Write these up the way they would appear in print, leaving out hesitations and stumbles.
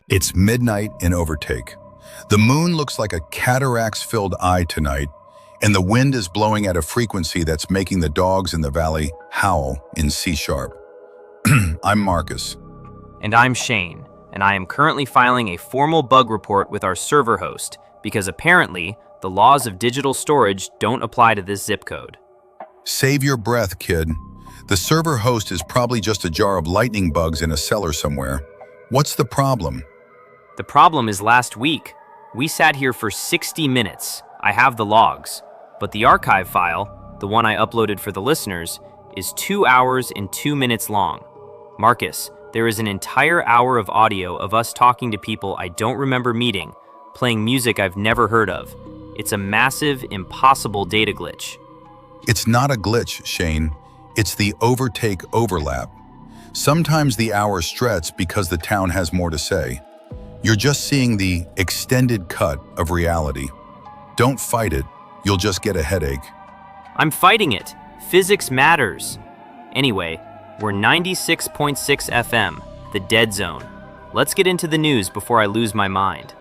It's midnight in Overtake. The moon looks like a cataracts-filled eye tonight, and the wind is blowing at a frequency that's making the dogs in the valley howl in C-sharp. I'm Marcus. And I'm Shane, and I am currently filing a formal bug report with our server host because apparently the laws of digital storage don't apply to this zip code. Save your breath, kid. The server host is probably just a jar of lightning bugs in a cellar somewhere. What's the problem? The problem is last week. We sat here for 60 minutes. I have the logs, but the archive file, the one I uploaded for the listeners, is 2 hours and 2 minutes long. Marcus, there is an entire hour of audio of us talking to people I don't remember meeting, playing music I've never heard of. It's a massive, impossible data glitch. It's not a glitch, Shane. It's the Overtake overlap. Sometimes the hours stretch because the town has more to say. You're just seeing the extended cut of reality. Don't fight it, you'll just get a headache. I'm fighting it. Physics matters. Anyway, we're 96.6 FM, the dead zone. Let's get into the news before I lose my mind.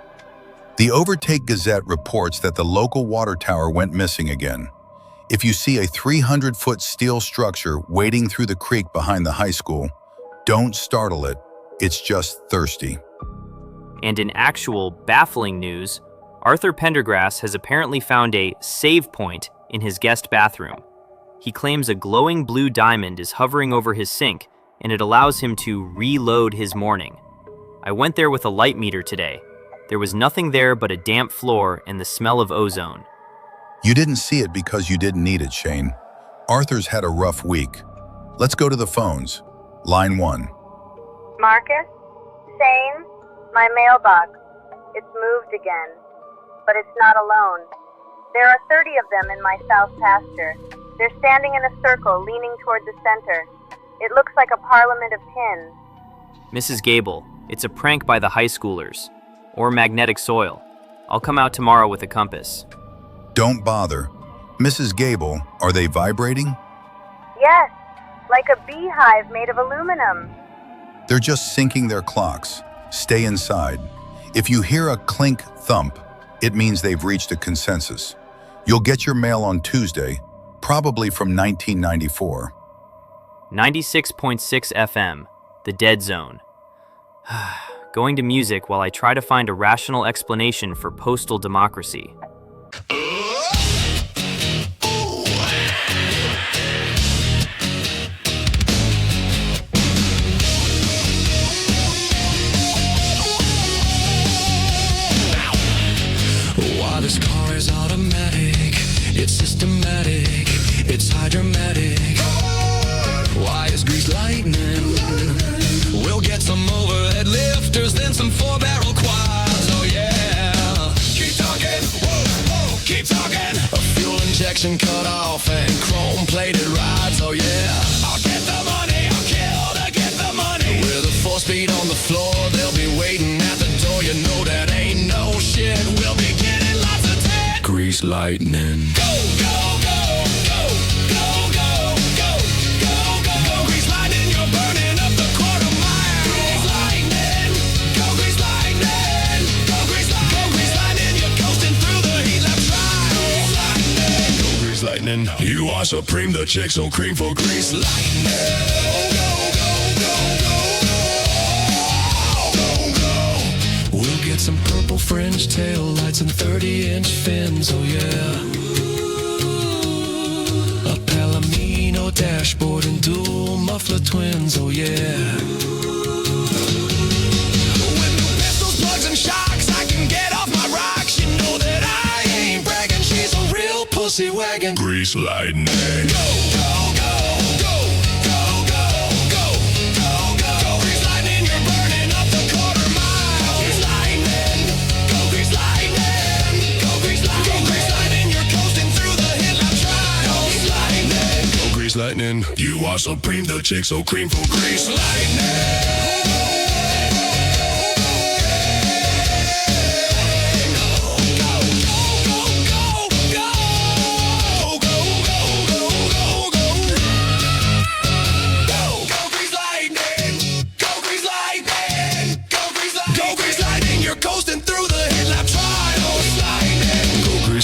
The Overtake Gazette reports that the local water tower went missing again. If you see a 300-foot steel structure wading through the creek behind the high school, don't startle it, it's just thirsty. And in actual baffling news, Arthur Pendergrass has apparently found a save point in his guest bathroom. He claims a glowing blue diamond is hovering over his sink, and it allows him to reload his morning. I went there with a light meter today. There was nothing there but a damp floor and the smell of ozone. You didn't see it because you didn't need it, Shane. Arthur's had a rough week. Let's go to the phones. Line 1. Marcus? Shane? My mailbox. It's moved again. But it's not alone. There are 30 of them in my south pasture. They're standing in a circle, leaning toward the center. It looks like a parliament of tins. Mrs. Gable, it's a prank by the high schoolers. Or magnetic soil. I'll come out tomorrow with a compass. Don't bother. Mrs. Gable, are they vibrating? Yes, like a beehive made of aluminum. They're just syncing their clocks. Stay inside. If you hear a clink thump, it means they've reached a consensus. You'll get your mail on Tuesday, probably from 1994. 96.6 FM, the dead zone. Going to music while I try to find a rational explanation for postal democracy. This car is automatic, it's systematic, it's hydromatic. Why is grease lightning? We'll get some overhead lifters, then some 4-barrel quads, oh yeah. Keep talking, whoa, whoa, keep talking. A fuel injection cut off and chrome-plated rods, oh yeah. I'll get the money, I'll kill to get the money. With a 4-speed on the floor, they'll be waiting at the door. You know that ain't no shit, we'll be getting grease lightning. Go, go, go, go, go, go, go, go, go, go. Grease lightning, you're burning up the quarter mile. Grease lightning, go grease lightning, go grease lightning, go grease lightning, you're coasting through the heat lap trial. Grease lightning, go grease lightning. You are supreme, the chicks so cream for grease lightning. Go, go, go, go, go, go, go. We'll get some purple fringe tail lights and 30-inch fins, oh yeah. A Palomino dashboard and dual muffler twins, oh yeah. With new pistols, plugs, and shocks, I can get off my rocks. You know that I ain't bragging, she's a real pussy wagon. Grease lightning. Go, go, go, go, go, go, go, go, go. Go grease lightning, you're burning up the quarter mile. Grease lightning, go grease lightning, go grease lightning, go grease lightning, you're coasting through the hit lap trial. Grease lightning, go grease lightning. You are supreme, the chicks so cream for grease lightning. Go grease lightning, go grease lightning, go grease lightning, go grease lightning.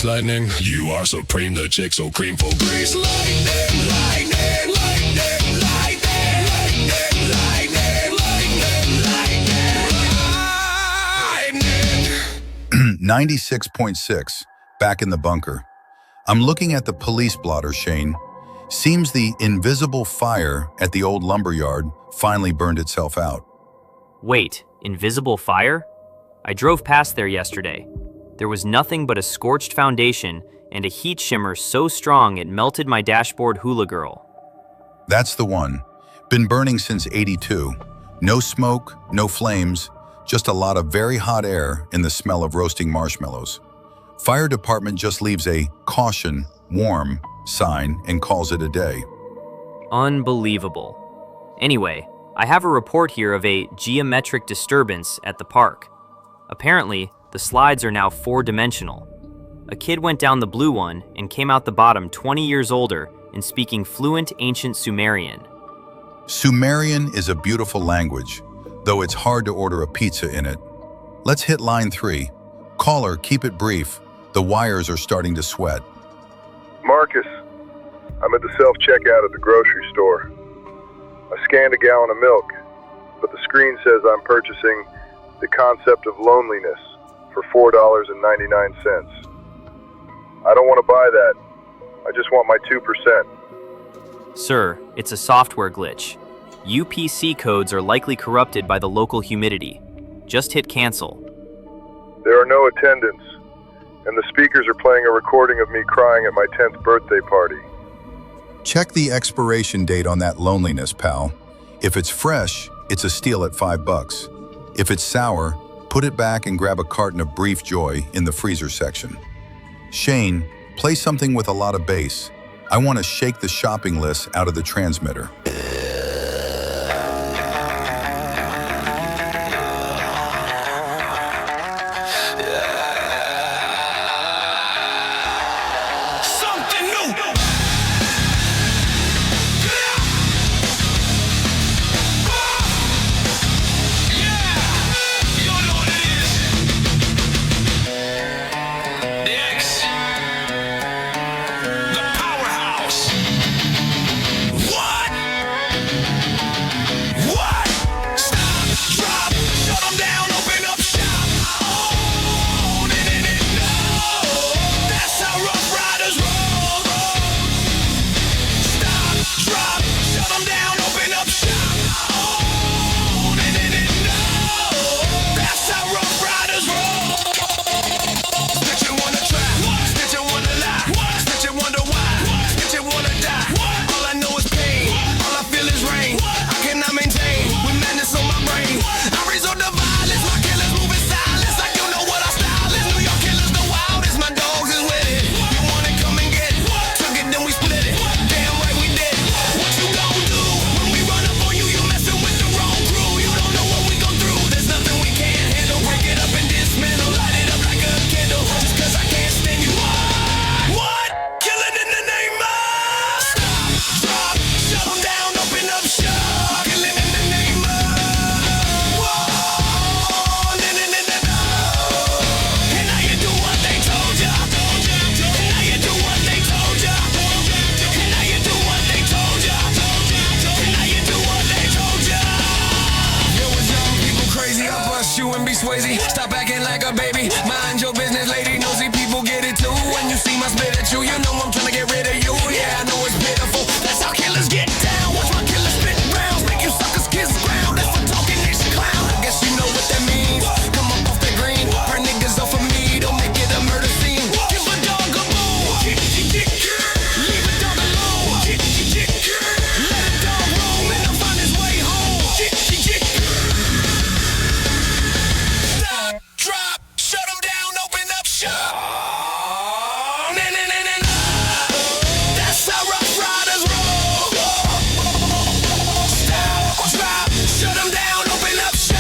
grease lightning. You are supreme, the chick so cream for grease lightning, lightning, lightning, lightning, lightning, lightning, lightning, lightning. 96.6, back in the bunker. I'm looking at the police blotter, Shane. Seems the invisible fire at the old lumberyard finally burned itself out. Wait, invisible fire? I drove past there yesterday. There was nothing but a scorched foundation and a heat shimmer so strong it melted my dashboard hula girl. That's the one. Been burning since '82. No smoke, no flames, just a lot of very hot air and the smell of roasting marshmallows. Fire department just leaves a caution, warm sign and calls it a day. Unbelievable. Anyway, I have a report here of a geometric disturbance at the park. Apparently, the slides are now 4-dimensional. A kid went down the blue one and came out the bottom 20 years older and speaking fluent ancient Sumerian. Sumerian is a beautiful language, though it's hard to order a pizza in it. Let's hit line 3. Caller, keep it brief. The wires are starting to sweat. Marcus, I'm at the self-checkout at the grocery store. I scanned a gallon of milk, but the screen says I'm purchasing The Concept of Loneliness for $4.99. I don't want to buy that. I just want my 2%. Sir, it's a software glitch. UPC codes are likely corrupted by the local humidity. Just hit cancel. There are no attendants, and the speakers are playing a recording of me crying at my 10th birthday party. Check the expiration date on that loneliness, pal. If it's fresh, it's a steal at $5. If it's sour, put it back and grab a carton of Brief Joy in the freezer section. Shane, play something with a lot of bass. I want to shake the shopping list out of the transmitter. Something new. Stop acting like a baby. Mind your business, lady. Nosy people get it too. When you see my spit at you, you know I'm trying to get rid of you. Yeah, I know it's pitiful. That's how killers get down. Watch my killers spit rounds, make you suckers kiss ground. That's for talking this clown. I guess you know what that means. Come up off the green, burn niggas off of me. Don't make it a murder scene. Give a dog a bone. Leave a dog alone. Let a dog roam and he'll find his way home. Drop, shut him down, open up shop. That's how rough riders roll. Stop, drop, shut him down, open up shop.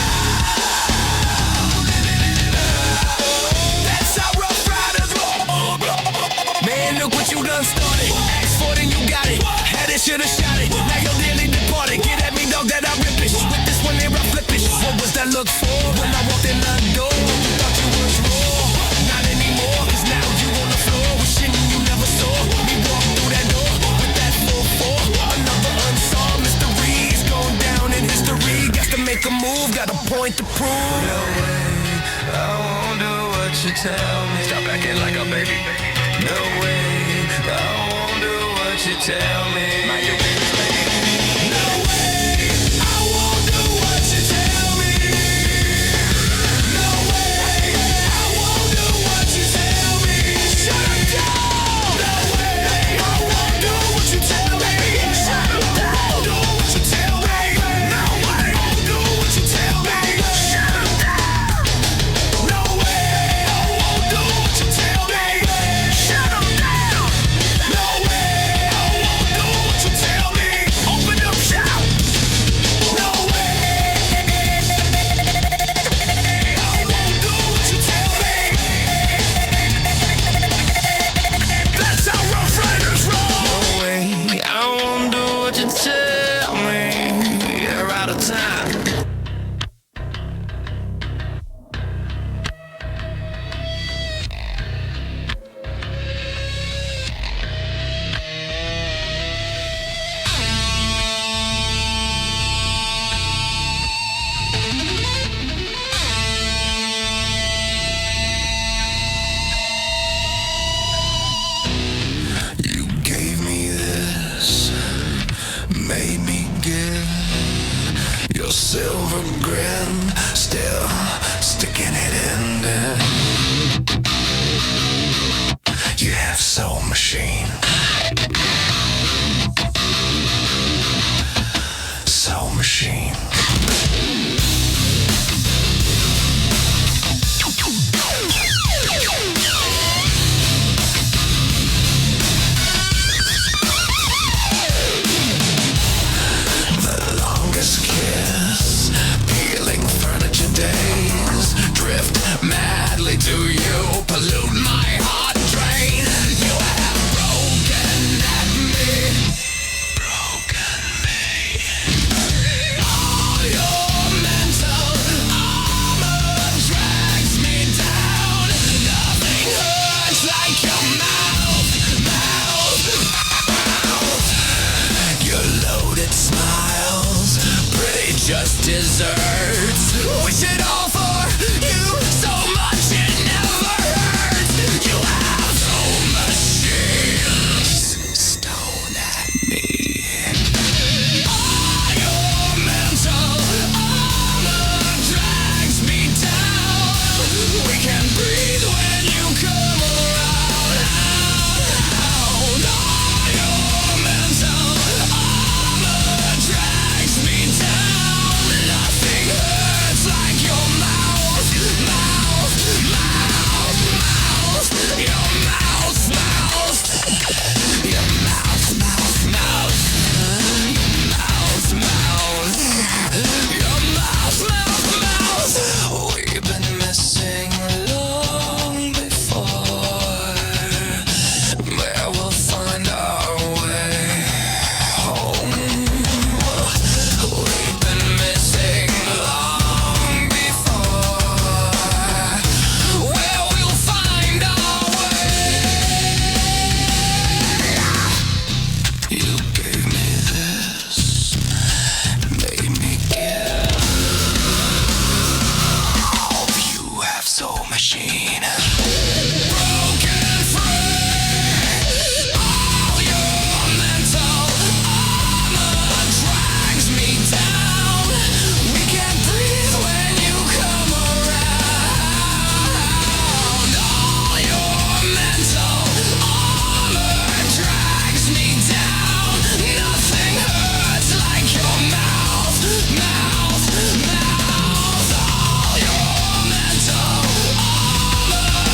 That's how rough riders roll. Man, look what you done started. Asked for it and you got it. Had it, shoulda shot it. Now you're dearly departed. Get at me, dog, that I rip it. With this one there, I flip it. What was that look for when I walked in the door? You thought you was raw, not anymore. 'Cause now you on the floor. you tell me. Stop acting like a baby. No way, I won't do what you tell me. Mind your business, baby. No way, I won't do what you tell me. No way, I won't do what you tell me. Shut up, down. No way, I won't do what you tell me. Shut up, down. Do what you tell me. No way, I won't do what you tell me. Shut up, down. No way, I won't do what you tell me. Shut up, down. No way, I won't do what you tell me. Open up shop. No way, I won't do what you tell me. That's how Rough Riders roll. No way, I won't do what you tell me. You're out of time. You gave me this, made me give your silver grin, still sticking it in there. You have soul machine. Soul machine. The longest kiss, peeling furniture days, drift madly to you, pollute my heart drain. You have broken at me, broken me. All your mental armor drags me down. Nothing hurts like your mouth. Your loaded smiles, pretty just desserts. Wish it all for you so much it never hurts. You have so machines stone at me. All your mental armor drags me down. We can breathe when you come around. All your mental armor drags me down. Nothing hurts like your mouth. Your mouth. Your mouth. We've been missing long before. Where we'll find our way home. We've been missing long before. Where we'll find our way. You gave me this, made me give. You have soul machine. Broken free. All your mental armor drags me down. We can't breathe when you come around. All your mental armor drags me down. Nothing hurts like your mouth. All your mental armor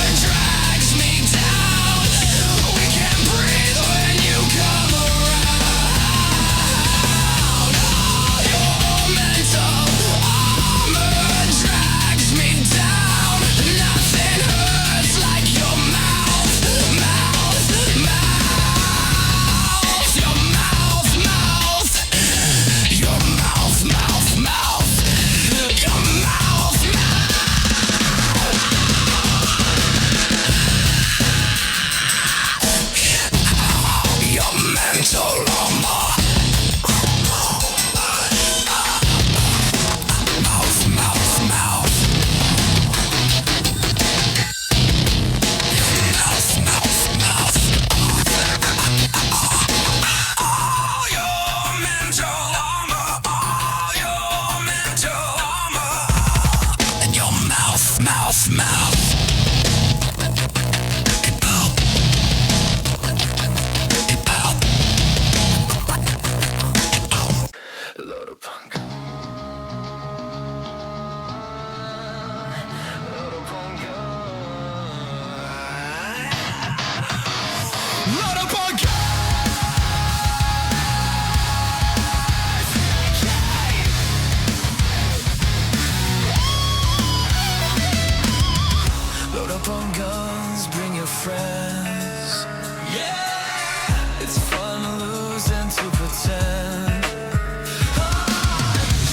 Load up on guns, bring your friends. Yeah, it's fun to lose and to pretend.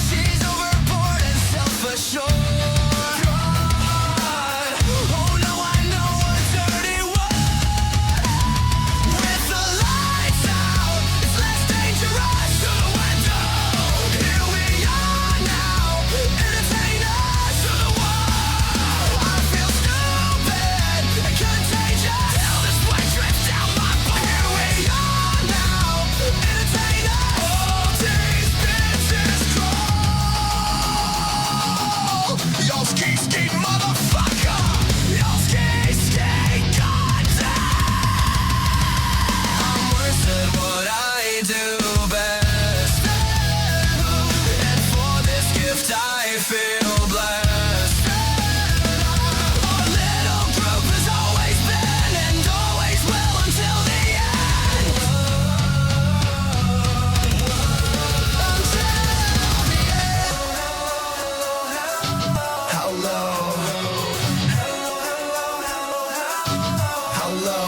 She's overboard and self-assured. Oh no, I know a dirty word. With the lights out, it's less dangerous. To the window, here we are now. Entertain us to the wall. I feel stupid and contagious. Till the sweat drips down my body. Here we are now. Entertain us. All these bitches crawl. Y'all ski motherfucker. Y'all ski goddamn. I'm worse at what I do best. And for this gift I feel blessed. Our little group has always been and always will until the end. How low? How low?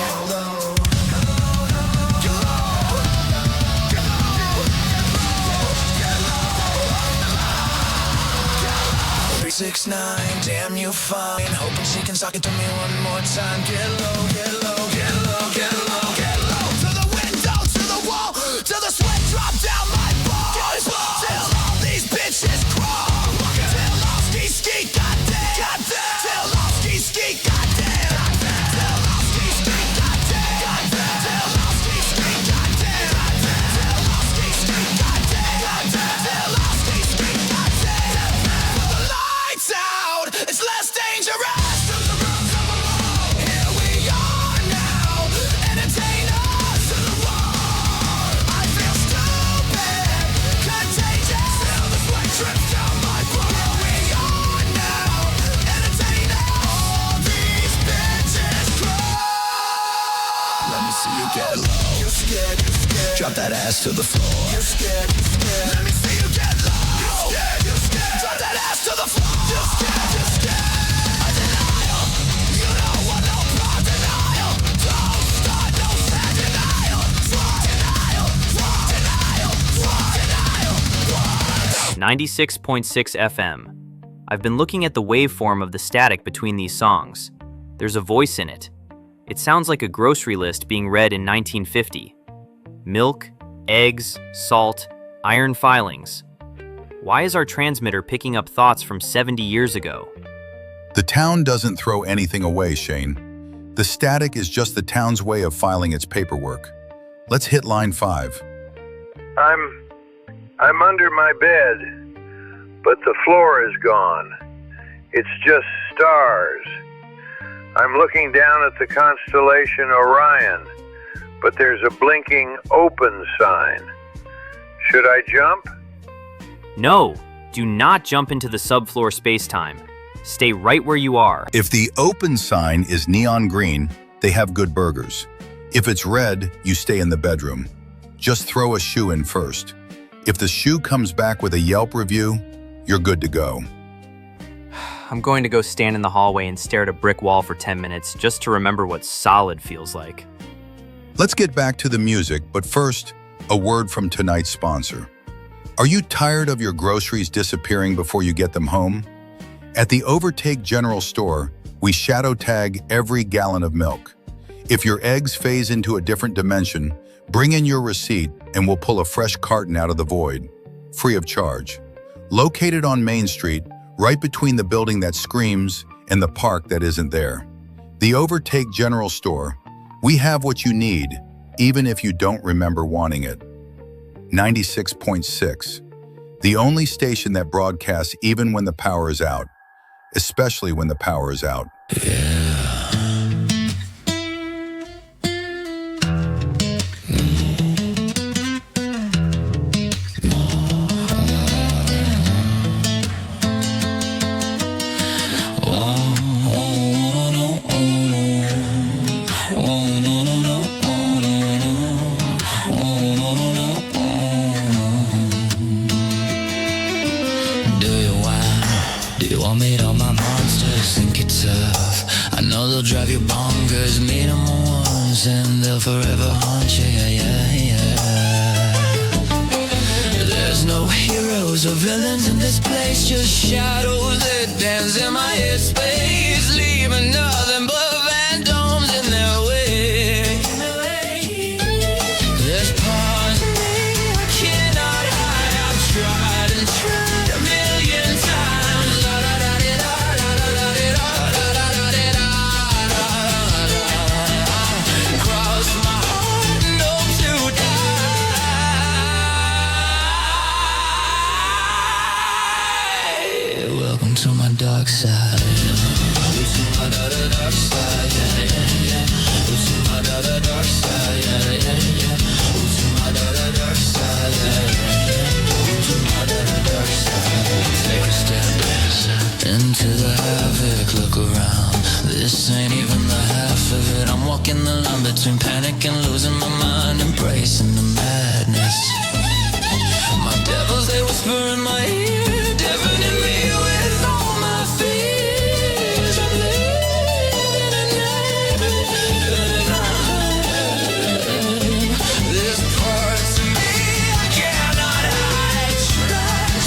369, damn you fine. Hoping she can suck it to me one more time. Get low, get low, get low, get low, get low. To the window, to the wall, till the sweat drop down my balls. Till all these bitches crawl. Till all ski goddamn. Till all ski goddamn. Till all ski goddamn. Till all ski goddamn. Till all ski goddamn. Till all ski goddamn. With the lights out, it's less dangerous. Here we are now. Entertain us to the wall. I feel stupid, contagious. Till the sweat drips down my body. Here we are now. Entertain us. All these bitches crawl. Let me see you get low. You're scared, you're scared. Drop that ass to the floor. You're scared, you're scared. Let me see you get low. You're scared, you're scared. Drop that ass to the floor. You're scared, you're scared. A denial. You know what, no problem. Denial. Don't start, no sad denial. Denial, denial, denial. 96.6 FM. I've been looking at the waveform of the static between these songs. There's a voice in it. It sounds like a grocery list being read in 1950. Milk, eggs, salt, iron filings. Why is our transmitter picking up thoughts from 70 years ago? The town doesn't throw anything away, Shane. The static is just the town's way of filing its paperwork. Let's hit line 5. I'm under my bed, but the floor is gone. It's just stars. I'm looking down at the constellation Orion, but there's a blinking open sign. Should I jump? No, do not jump into the subfloor space-time. Stay right where you are. If the open sign is neon green, they have good burgers. If it's red, you stay in the bedroom. Just throw a shoe in first. If the shoe comes back with a Yelp review, you're good to go. I'm going to go stand in the hallway and stare at a brick wall for 10 minutes just to remember what solid feels like. Let's get back to the music, but first, a word from tonight's sponsor. Are you tired of your groceries disappearing before you get them home? At the Overtake General Store, we shadow tag every gallon of milk. If your eggs phase into a different dimension, bring in your receipt and we'll pull a fresh carton out of the void, free of charge. Located on Main Street, right between the building that screams and the park that isn't there. The Overtake General Store, we have what you need, even if you don't remember wanting it. 96.6, the only station that broadcasts even when the power is out. especially when the power is out. Do you want me to all my monsters think it's tough? I know they'll drive you bonkers, meet them once and they'll forever haunt you, yeah. There's no heroes or villains in this place, just shadows that dance in my headspace, leaving nothing but phantoms in their way. There's parts of me I cannot hide, I've tried and tried a million times. Cross my heart and hope to die. Welcome to my dark side. To my dark side, yeah. To my dark side, yeah. To my dark side, yeah. To my dark side. Take a step into the havoc, look around. This ain't even the half of it. I'm walking the line between panic and losing my mind, embracing the madness. My devils, they whisper in my ear, deafening me with all my fears. I'm living a nightmare. There's parts of me I cannot hide.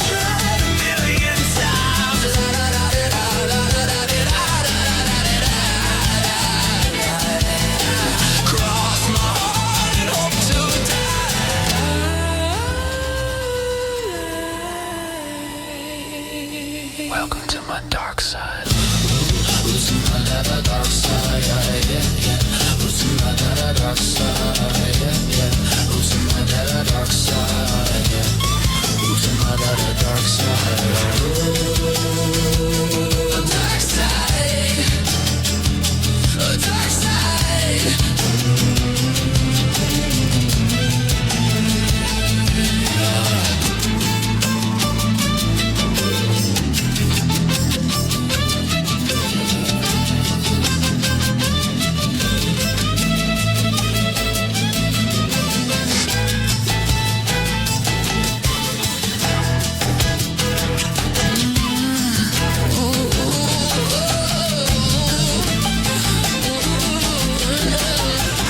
Try a million times. Cross my heart and hope to die. Welcome to my dark side. To my dark side, yeah. To my dark side, yeah. To my dark side, yeah. To my dark side. Dark side. Dark side.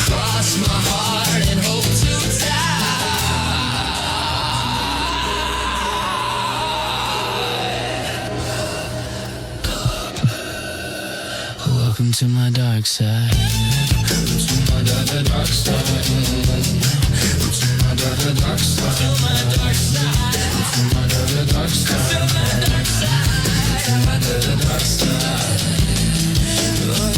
Cross my heart and hope to die. Welcome to my dark side. To my dark side. To my dark side. To my dark side. To my dark side. To my dark side. Oh,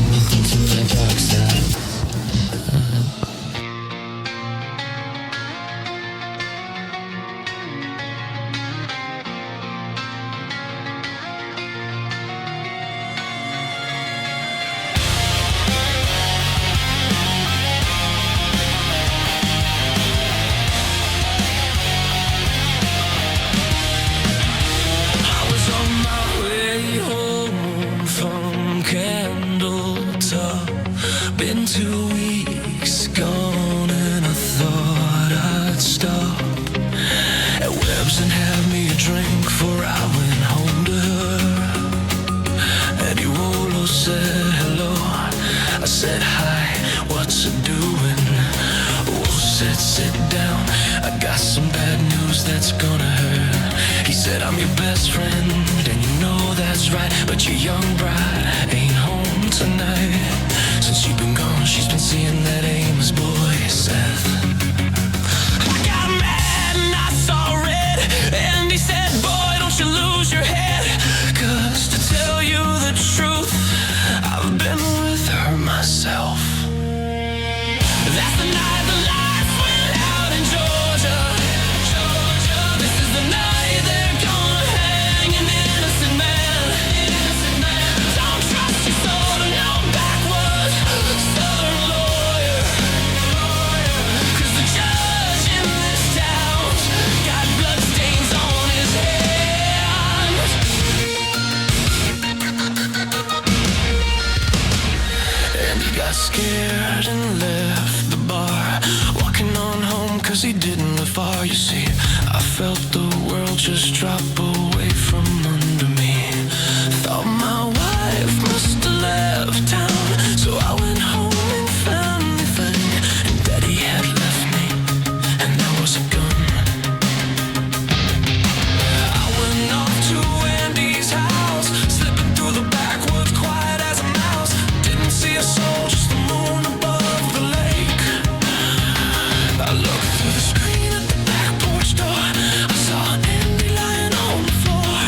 welcome to my dark side. I was on my way home from Candletop. Been 2 weeks gone and I thought I'd stop at Webb's and have me a drink before I went home to her. Eddie Rolo said hello. I said hi, what's it doing? Oh, said sit down, I got some bad news that's gonna hurt. He said I'm your best friend and you know that's right, but your young bride ain't home tonight. Since you've been gone, she's been seeing that Amos boy, Seth. I got mad and I saw red, and he said, boy, don't you lose your head, 'cause to tell you the truth, I've been with her myself. That's 'cause he didn't live far, you see. I felt the world just drop away from under me. Thought my wife must have left town, so I went home and found the thing. And Daddy had left me, and there was a gun. I went off to Andy's house, slipping through the backwoods, quiet as a mouse. Didn't see a soul, just the moon above the lake. I looked through the screen at the back porch door. I saw Andy lying on the floor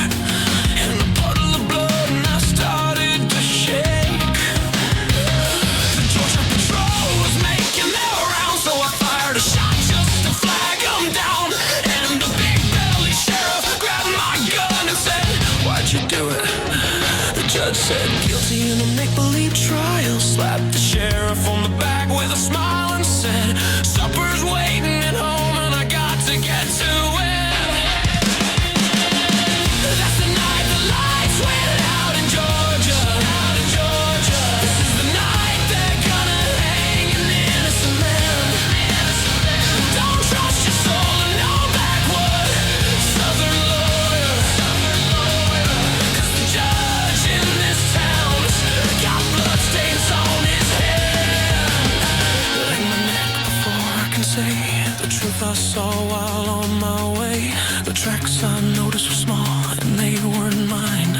in a puddle of blood, and I started to shake. The Georgia Patrol was making their rounds, so I fired a shot just to flag them down. And the big belly sheriff grabbed my gun and said, "Why'd you do it?" The judge said, "Guilty in a make-believe trial." Slapped the sheriff on the back with a smile and said, "Supper's waiting at home and I got to get to it." That's the night the lights went out in Georgia. This is the night they're gonna hang an innocent man. Don't trust your soul and no backwood Southern lawyer. 'Cause the judge in this town's got bloodstains on his head. Lay my neck before I can say the truth I saw while on my way. The tracks I noticed were small and they weren't mine.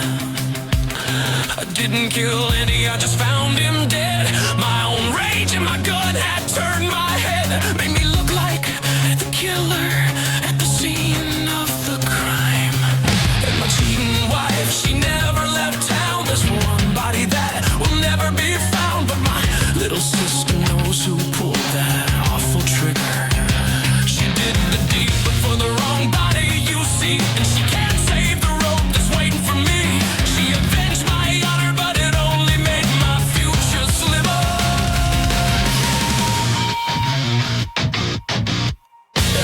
I didn't kill Andy, I just found him dead. My own rage and my gun had turned my head. Made me look like the killer at the scene of the crime. And my cheating wife, she never left town. There's one body that will never be found. But my little sister knows who pulled that awful trigger. She did the deed, but for the wrong body, you see. And she can't save the rope that's waiting for me. She avenged my honor, but it only made my future slimmer.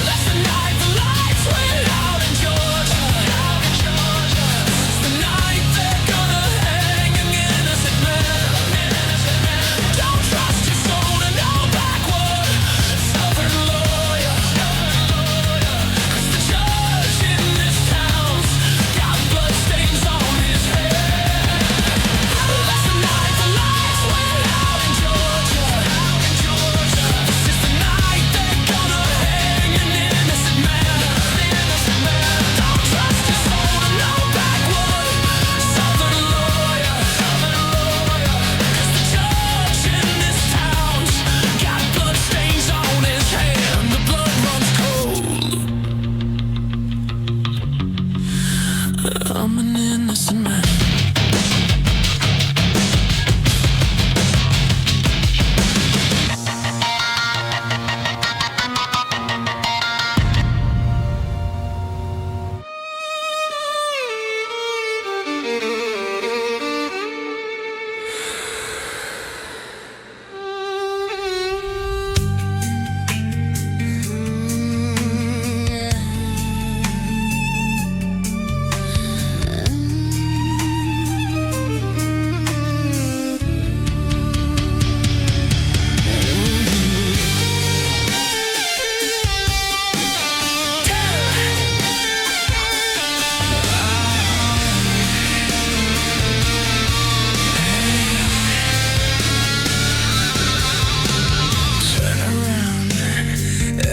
That's the night the lights went out in Georgia. This is the night they're gonna hang an innocent man. Don't trust your soul to no backwood Southern lawyer. 'Cause the judge in this town's got bloodstains on his head. That's the night the lights went out in Georgia. This is the night they're gonna hang an innocent man. Don't trust your soul to no backwood Southern lawyer. 'Cause the judge in this town's got bloodstains on his hand. The blood runs cold. I'm an innocent man. Turn around.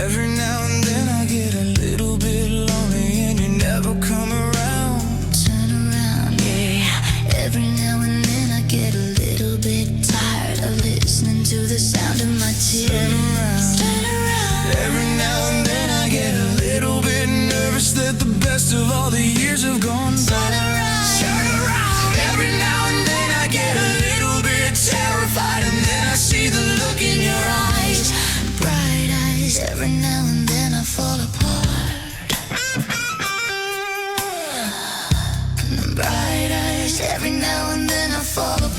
Every now and then I get a little bit lonely and you never come around. Turn around, yeah. Every now and then I get a little bit tired of listening to the sound of my tears. Turn around. Every now and then I get a little bit nervous that the best of all the years have gone by. Turn around. Turn around. Every now and then I get a little bit terrified, and then I see the look in your eyes. Bright eyes. Every now and then I fall apart. Bright eyes. Every now and then I fall apart.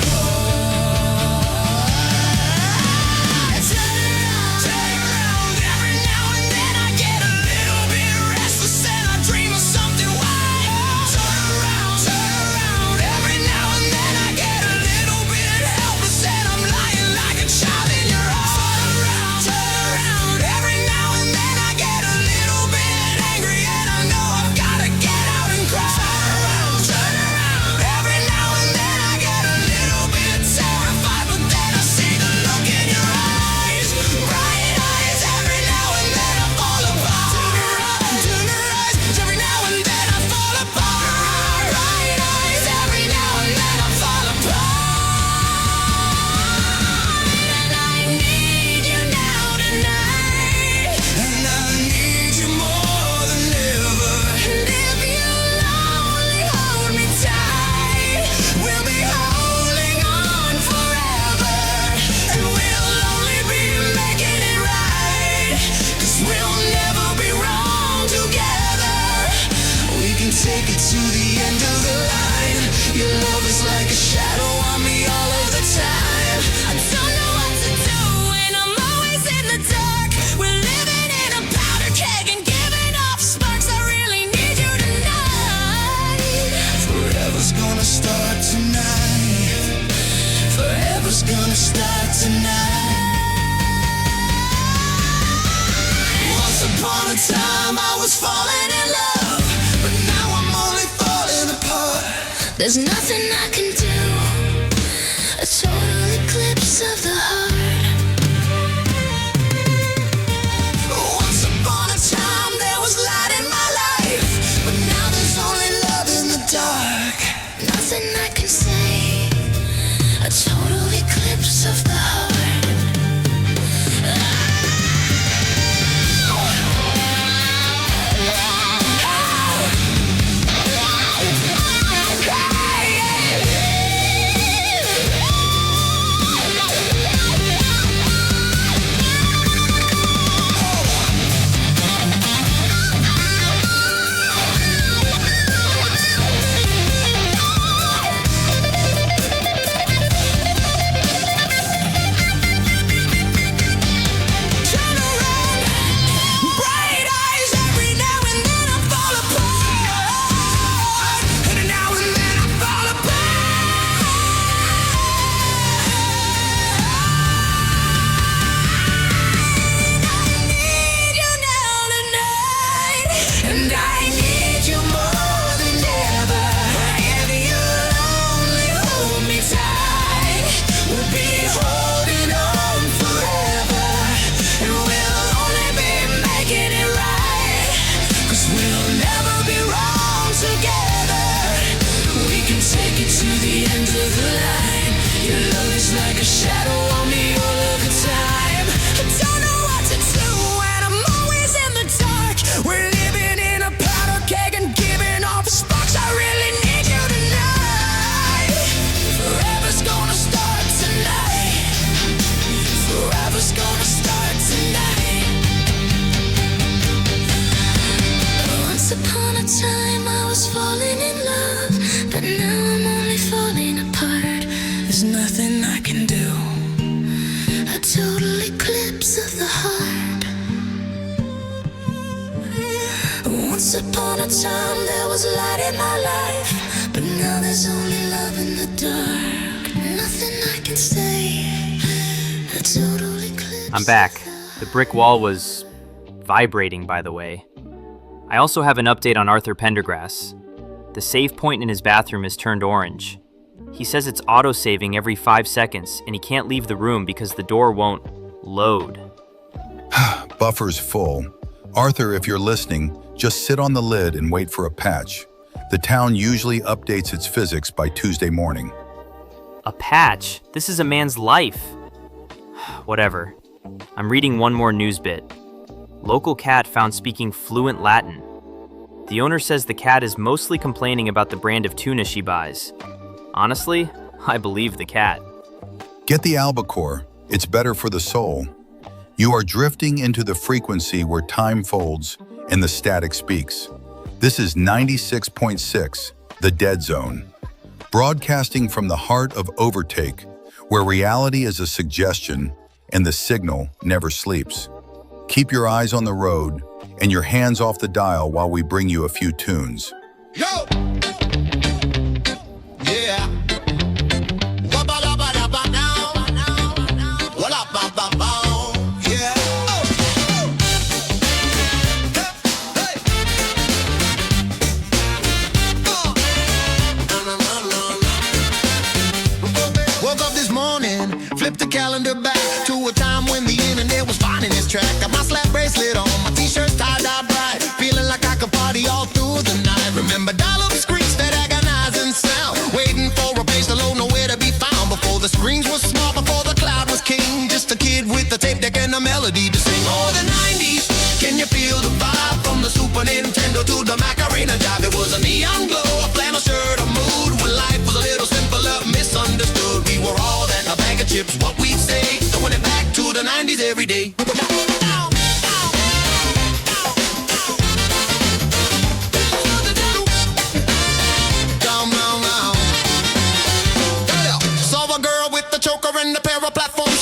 Turn around. Every now and then I get a little bit restless and I dream of something wild. Turn around. Every now and then I get a little bit helpless and I'm lying like a child in your arms. Turn around. Every now and then I get it to the end of the line. Your love is like a shadow on me all of the time. I don't know what to do when I'm always in the dark. We're living in a powder keg and giving off sparks. I really need you tonight. Forever's gonna start tonight. Forever's gonna start tonight. Once upon a time I was falling in love, but now I'm only falling apart. There's nothing I can do. A total eclipse of the heart. Once upon a time there was light in my life, but now there's only love in the dark. Nothing I can say. A total eclipse of the heart. Once upon a time there was light in my life, but now there's only love in the dark. Nothing I can say. A total eclipse. I'm back. The brick wall was vibrating, by the way. I also have an update on Arthur Pendergrass. The save point in his bathroom is turned orange. He says it's auto-saving every 5 seconds, and he can't leave the room because the door won't load. Buffer's full. Arthur, if you're listening, just sit on the lid and wait for a patch. The town usually updates its physics by Tuesday morning. A patch? This is a man's life. Whatever. I'm reading one more news bit. Local cat found speaking fluent Latin. The owner says the cat is mostly complaining about the brand of tuna she buys. Honestly, I believe the cat. Get the albacore. It's better for the soul. You are drifting into the frequency where time folds and the static speaks. This is 96.6, the dead zone. Broadcasting from the heart of Overtake, where reality is a suggestion and the signal never sleeps. Keep your eyes on the road and your hands off the dial while we bring you a few tunes. Yo! Yeah. Yeah. Woke up this morning, flipped the calendar back to a time when the internet was finding its track. Got my slap bracelet on, my t-shirt tie-dye bright, feeling like I could party all through the night. Remember dial-up screens, that agonizing sound, waiting for a page to load, nowhere to be found. Before the screens were smart, before the cloud was king, just a kid with a tape deck and a melody to sing. Oh, the 90s, can you feel the vibe? From the Super Nintendo to the Macarena Jive. It was a neon glow, a flannel shirt, a mood, when life was a little simpler, misunderstood. We were all that, a bag of chips, what we'd say, throwing it back to the 90s every day.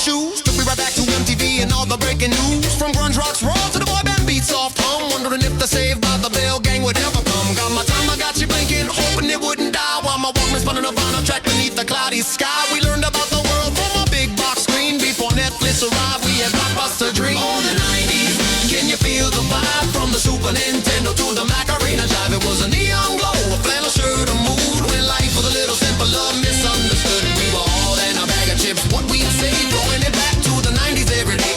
shoes. Took me right back to MTV and all the breaking news. From grunge rock's raw to the boy band beats soft hum. Wondering if the Saved by the Bell gang would ever come. Got my time, I got you blinking, hoping it wouldn't die. While my Walkman spun on a vinyl track beneath the cloudy sky. We learned about the world from a big box screen. Before Netflix arrived, we had Blockbuster dreams. Oh, the 90s, can you feel the vibe? From the Super Nintendo to the Macarena Jive. It was a neon glow, a flannel shirt, a mood. When life was a little simpler, misunderstood. We were all in a bag of chips, what we'd say, throwing it back to the 90s every day.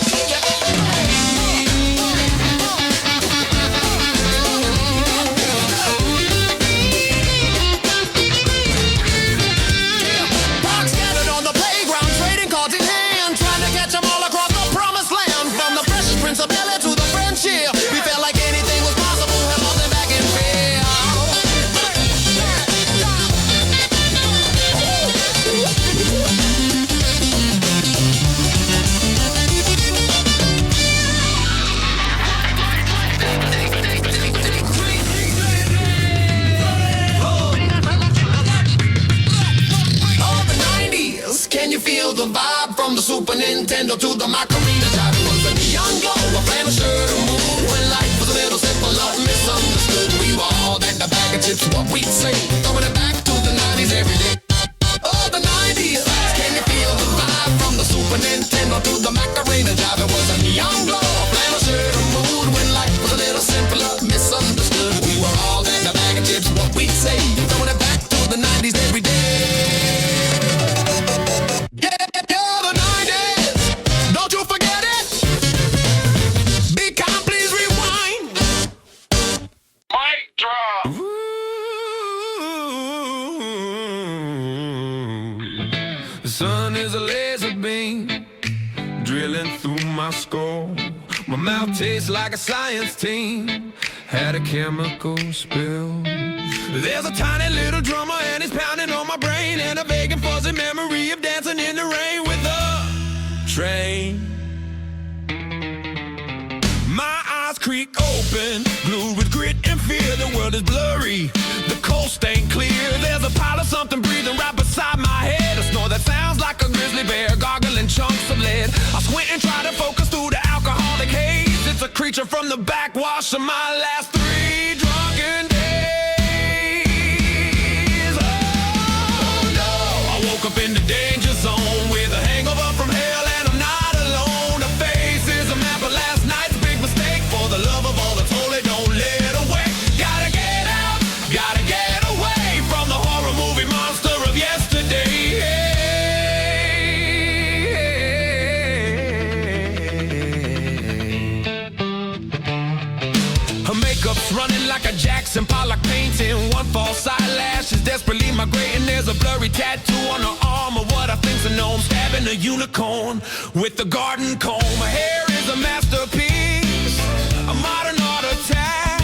Rocks gathered on the playground, trading cards in hand, trying to catch them all across the promised land. From the Fresh Prince of Bel-Air to the Friendship, we felt like anything was possible, held nothing back in fear. Oh, the 90s, can you feel the vibe? From the Super Nintendo to the Macarena Jive. It was a neon glow, a flannel shirt, a mood. When life was a little simpler, misunderstood. We were all at the bag of chips, what we'd say, throwing it back to the 90s every day. Oh, the 90s, can you feel the vibe? From the Super Nintendo to the Macarena Jive. It was a neon glow, a flannel shirt, a mood. When life was a little simpler, misunderstood. We were all at the bag of chips, what we'd say, throwing it back to the 90s every day. Yeah, the 90s, don't you forget it. Be kind, please rewind. Mic drop. The sun is a laser beam drilling through my skull. My mouth tastes like a science team had a chemical spill. There's a tiny little drummer and he's pounding on my brain, and a vague and fuzzy memory of dancing in the rain with a train. My eyes creak open, glued with grit and fear. The world is blurry, the coast ain't clear. There's a pile of something breathing right beside my head, a snore that sounds like a grizzly bear gargling chunks of lead. I squint and try to focus through the alcoholic haze. It's a creature from the backwash of my last 3 drunken days. Oh no, I woke up in the danger zone with a hangover from hell, and I'm not alone. The face is a map of last night's big mistake. For the love of all that's holy, don't let away. Gotta get out, gotta get away from the horror movie monster of yesterday. Her makeup's running like a Jackson Pollock painting. One false eyelash is desperately migrating. There's a blurry tattoo on her arm of what I think's a gnome, stabbing a unicorn with the garden comb. Her hair is a masterpiece, a modern art attack.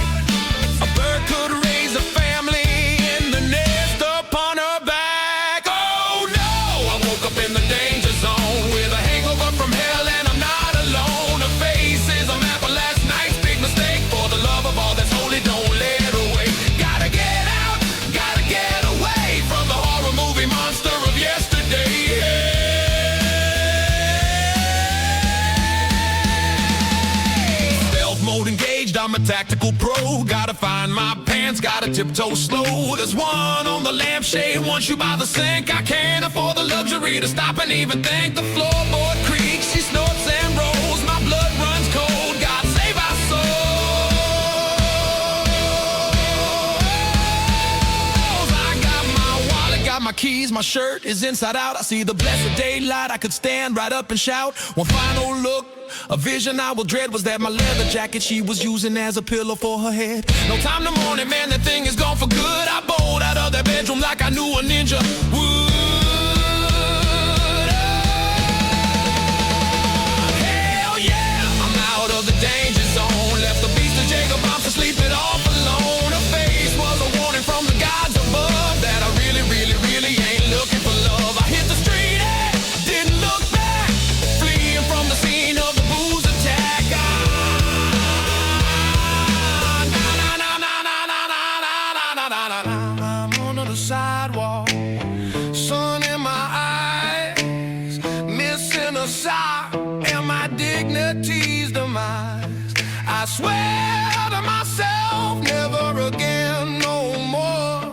A bird could raise a family in the nest upon her back. Oh no, I woke up in the danger zone with a hangover from hell, and I'm not alone. Her face is a map of last night's big mistake. For the love of all that's holy, don't let away. Gotta get out, gotta get away from the horror movie monster of yesterday. Stealth mode engaged, I'm a tactical pro. Gotta find my pants, gotta tiptoe slow. There's one on the lampshade, once you by the sink. I can't afford the luxury to stop and even think. The floorboard creaks, she snorts and rolls. My blood runs cold, God save our souls. I got my wallet, got my keys, my shirt is inside out. I see the blessed daylight, I could stand right up and shout. One final look, a vision I will dread, was that my leather jacket she was using as a pillow for her head. No time to mourn it, man, that thing is gone for good. I bowled out of that bedroom like I knew a ninja would. Hell yeah, I'm out of the danger zone. Left the beast of Jacob, I'm to sleep it off alone. Her face was a warning from the gods above that I really, really, really ain't looking for love. I hit the street, didn't look back, fleeing from the scene of the booze attack. I'm on the sidewalk, swear to myself, never again, no more.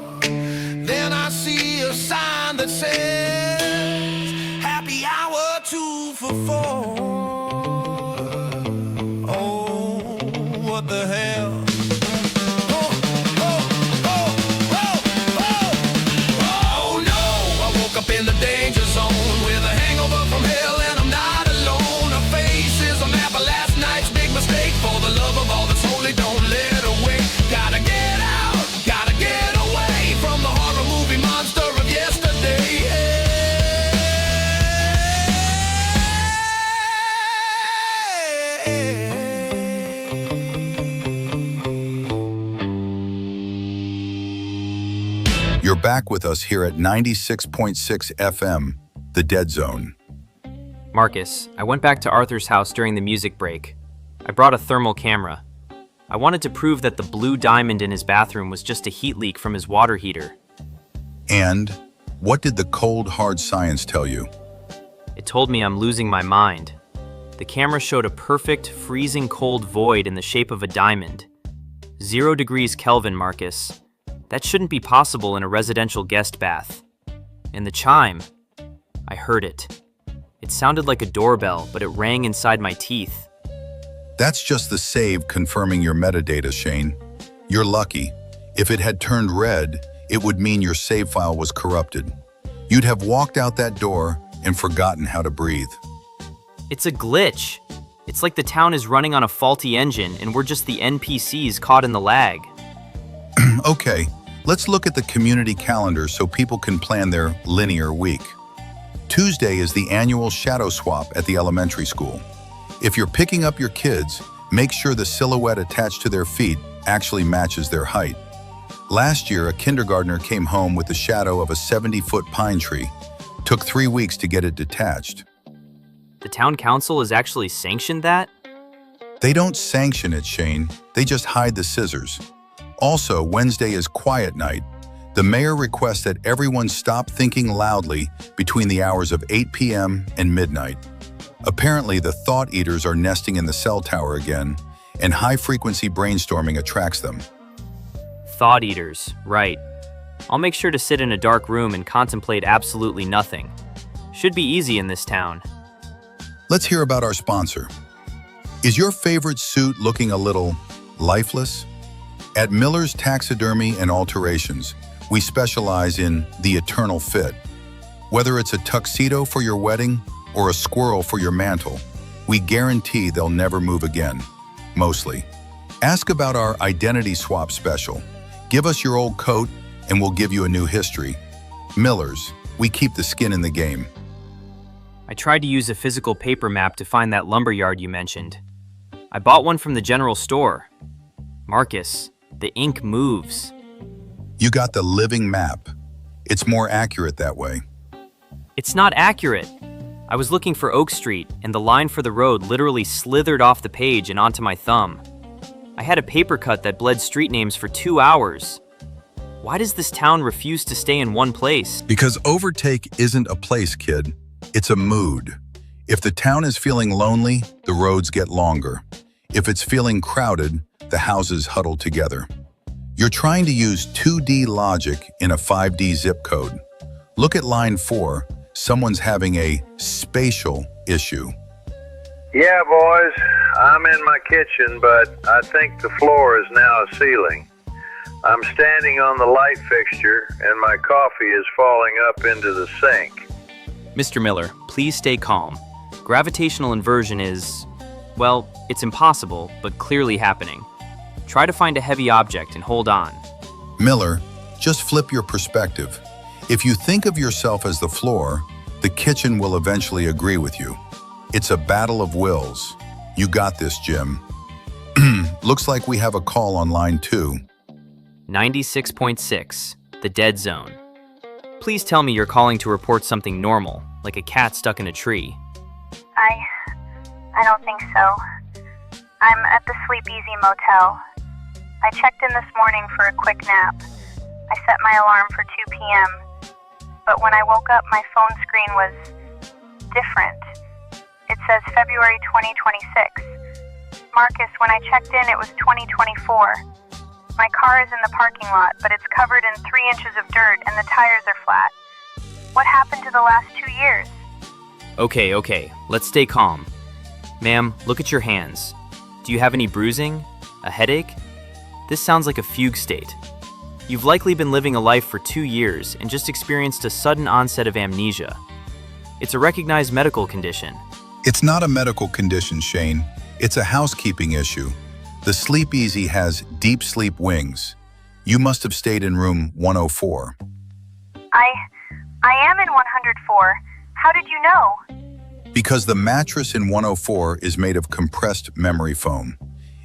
Then I see a sign that says, happy hour 2 for 4. Oh, what the hell? Up in the danger zone with a hangover from hell, and I'm not alone. A face is a map of last night's big mistake. For the love of all that's holy, don't let her wait. Gotta get out, gotta get away from the horror movie monster of yesterday. You're back with us here at 96.6 FM, The Dead Zone. Marcus, I went back to Arthur's house during the music break. I brought a thermal camera. I wanted to prove that the blue diamond in his bathroom was just a heat leak from his water heater. And what did the cold, hard science tell you? It told me I'm losing my mind. The camera showed a perfect, freezing cold void in the shape of a diamond. 0 degrees Kelvin, Marcus. That shouldn't be possible in a residential guest bath. And the chime, I heard it. It sounded like a doorbell, but it rang inside my teeth. That's just the save confirming your metadata, Shane. You're lucky. If it had turned red, it would mean your save file was corrupted. You'd have walked out that door and forgotten how to breathe. It's a glitch. It's like the town is running on a faulty engine and we're just the NPCs caught in the lag. Okay, let's look at the community calendar so people can plan their linear week. Tuesday is the annual shadow swap at the elementary school. If you're picking up your kids, make sure the silhouette attached to their feet actually matches their height. Last year, a kindergartner came home with the shadow of a 70-foot pine tree. Took 3 weeks to get it detached. The town council has actually sanctioned that? They don't sanction it, Shane. They just hide the scissors. Also, Wednesday is quiet night. The mayor requests that everyone stop thinking loudly between the hours of 8 p.m. and midnight. Apparently, the thought eaters are nesting in the cell tower again, and high-frequency brainstorming attracts them. Thought eaters, right. I'll make sure to sit in a dark room and contemplate absolutely nothing. Should be easy in this town. Let's hear about our sponsor. Is your favorite suit looking a little lifeless? At Miller's Taxidermy and Alterations, we specialize in the eternal fit. Whether it's a tuxedo for your wedding or a squirrel for your mantle, we guarantee they'll never move again, mostly. Ask about our identity swap special. Give us your old coat and we'll give you a new history. Miller's, we keep the skin in the game. I tried to use a physical paper map to find that lumberyard you mentioned. I bought one from the general store. Marcus, the ink moves. You got the living map. It's more accurate that way. It's not accurate. I was looking for Oak Street, and the line for the road literally slithered off the page and onto my thumb. I had a paper cut that bled street names for 2 hours. Why does this town refuse to stay in one place? Because Overtake isn't a place, kid. It's a mood. If the town is feeling lonely, the roads get longer. If it's feeling crowded, the houses huddle together. You're trying to use 2D logic in a 5D zip code. Look at line 4. Someone's having a spatial issue. Yeah, boys, I'm in my kitchen, but I think the floor is now a ceiling. I'm standing on the light fixture, and my coffee is falling up into the sink. Mr. Miller, please stay calm. Gravitational inversion is, well, it's impossible, but clearly happening. Try to find a heavy object and hold on. Miller, just flip your perspective. If you think of yourself as the floor, the kitchen will eventually agree with you. It's a battle of wills. You got this, Jim. Looks like we have a call on line 2. 96.6, the dead zone. Please tell me you're calling to report something normal, like a cat stuck in a tree. I don't think so. I'm at the Sleep Easy Motel. I checked in this morning for a quick nap. I set my alarm for 2 p.m., but when I woke up, my phone screen was different. It says February 2026. Marcus, when I checked in, it was 2024. My car is in the parking lot, but it's covered in 3 inches of dirt and the tires are flat. What happened to the last 2 years? Okay, let's stay calm. Ma'am, look at your hands. Do you have any bruising? A headache? This sounds like a fugue state. You've likely been living a life for 2 years and just experienced a sudden onset of amnesia. It's a recognized medical condition. It's not a medical condition, Shane. It's a housekeeping issue. The Sleep Easy has deep sleep wings. You must have stayed in room 104. I am in 104. How did you know? Because the mattress in 104 is made of compressed memory foam.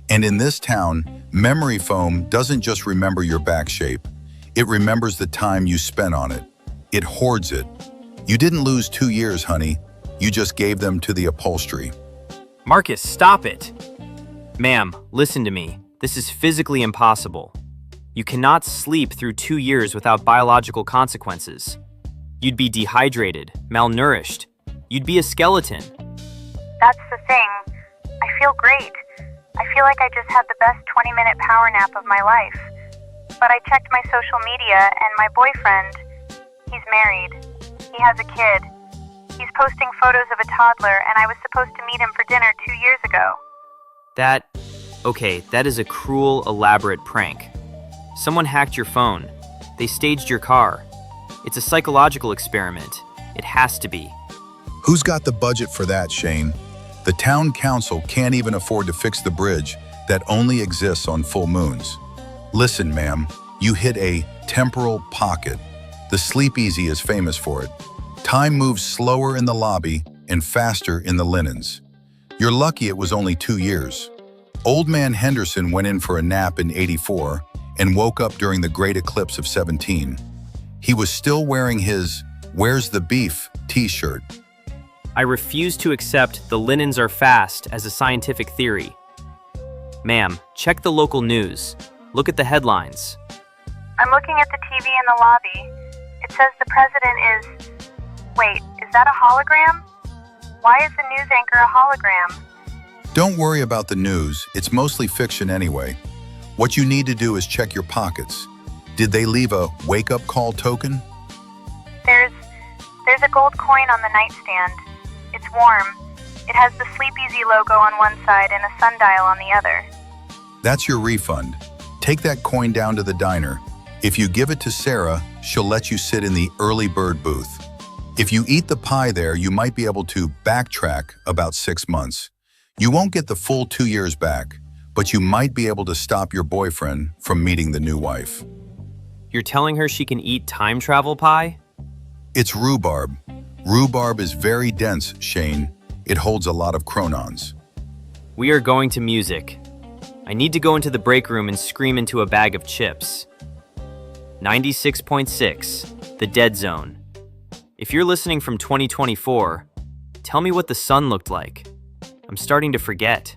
And in this town, memory foam doesn't just remember your back shape. It remembers the time you spent on it. It hoards it. You didn't lose 2 years, honey. You just gave them to the upholstery. Marcus, stop it! Ma'am, listen to me. This is physically impossible. You cannot sleep through 2 years without biological consequences. You'd be dehydrated, malnourished. You'd be a skeleton. That's the thing. I feel great. I feel like I just had the best 20-minute power nap of my life. But I checked my social media and my boyfriend, he's married. He has a kid. He's posting photos of a toddler and I was supposed to meet him for dinner 2 years ago. That is a cruel, elaborate prank. Someone hacked your phone. They staged your car. It's a psychological experiment. It has to be. Who's got the budget for that, Shane? The town council can't even afford to fix the bridge that only exists on full moons. Listen, ma'am, you hit a temporal pocket. The Sleep Easy is famous for it. Time moves slower in the lobby and faster in the linens. You're lucky it was only 2 years. Old man Henderson went in for a nap in '84 and woke up during the Great Eclipse of '17. He was still wearing his "Where's the Beef" t-shirt. I refuse to accept the linens are fast as a scientific theory. Ma'am, check the local news. Look at the headlines. I'm looking at the TV in the lobby. It says the president is... Wait, is that a hologram? Why is the news anchor a hologram? Don't worry about the news. It's mostly fiction anyway. What you need to do is check your pockets. Did they leave a wake-up call token? There's a gold coin on the nightstand. It's warm. It has the Sleep Easy logo on one side and a sundial on the other. That's your refund. Take that coin down to the diner. If you give it to Sarah, she'll let you sit in the early bird booth. If you eat the pie there, you might be able to backtrack about 6 months. You won't get the full 2 years back, but you might be able to stop your boyfriend from meeting the new wife. You're telling her she can eat time travel pie? It's rhubarb. Rhubarb is very dense, Shane. It holds a lot of chronons. We are going to music. I need to go into the break room and scream into a bag of chips. 96.6, The Dead Zone. If you're listening from 2024, tell me what the sun looked like. I'm starting to forget.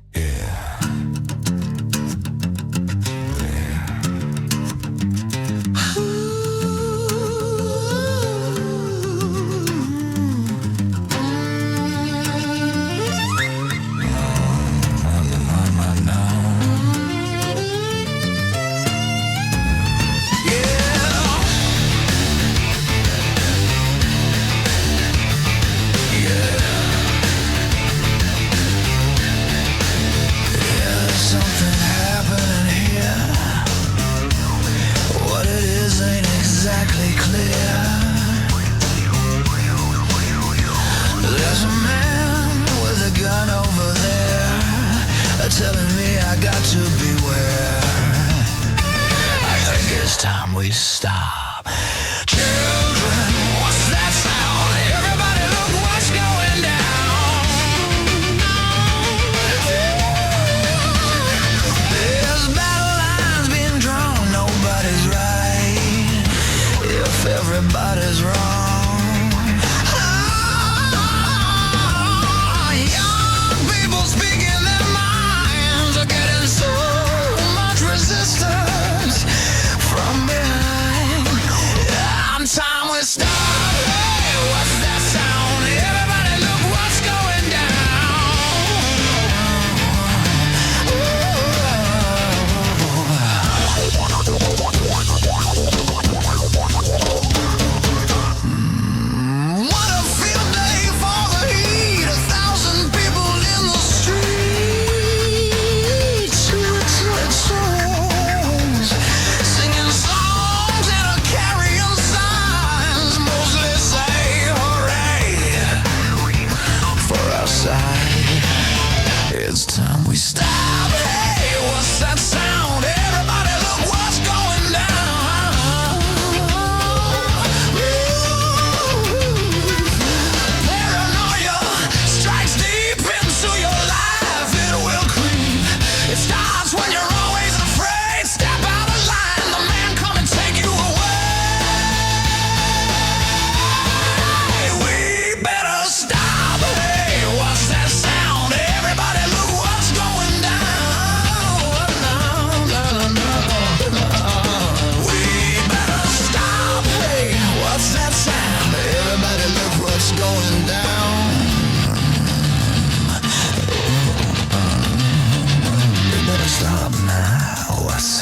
Something happening here. What it is ain't exactly clear. There's a man with a gun over there, telling me I got to beware. I think it's time we stop. Children, what's that sound? Everybody look what's going down. There's battle lines being drawn. Nobody's right if everybody's wrong. Young people speaking their minds are getting so much resistance from behind.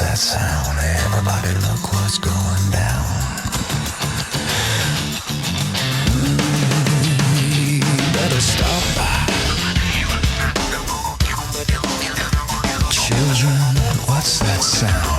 that sound? Everybody look what's going down. Better stop. Children, what's that sound?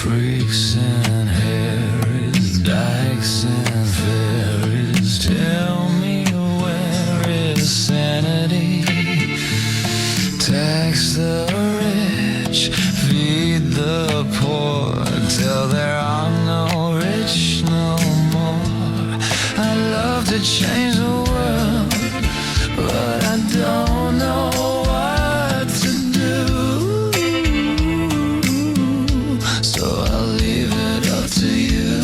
Freaks and Harrys, dykes and fairies. Tell me, where is sanity? Tax the rich, feed the poor, till there are no rich no more. I'd love to change the world, but I don't know what to do. So I'll leave it up to you.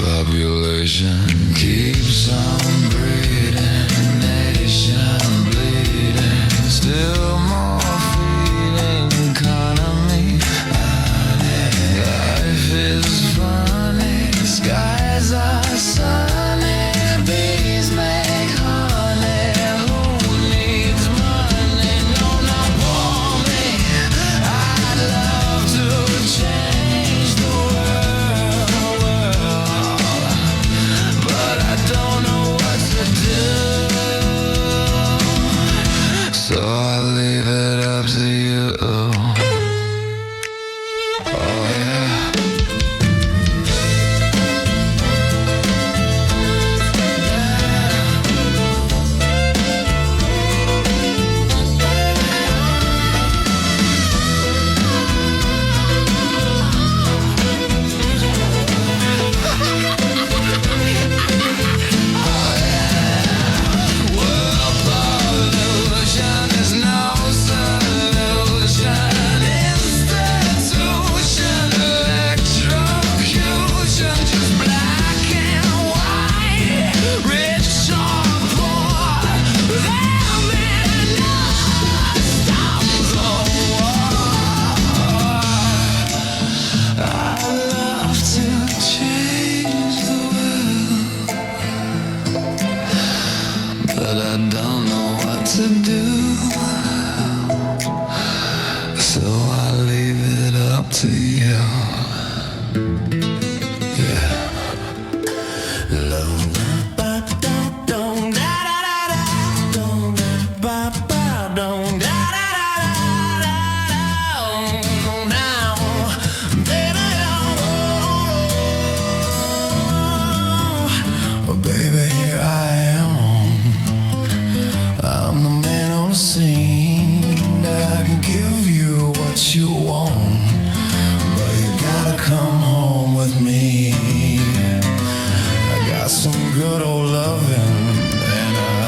Population keeps on breeding, nation bleeding, still more feeding economy. Life is funny, skies are sunny, bees make honey. Who needs money? No, not for me. I'd love to change the world, but I don't know what to do. So I leave it up to you. Oh yeah. Pollution is no solution. Institution, electrocution, just black and white, rich or poor. There'll be no stop the war. I'd love to change the world, but I don't know what to do. So I leave it up to you. Yeah. Love. Baby, here I am. I'm the man on the scene. I can give you what you want, but you gotta come home with me. I got some good old loving, and I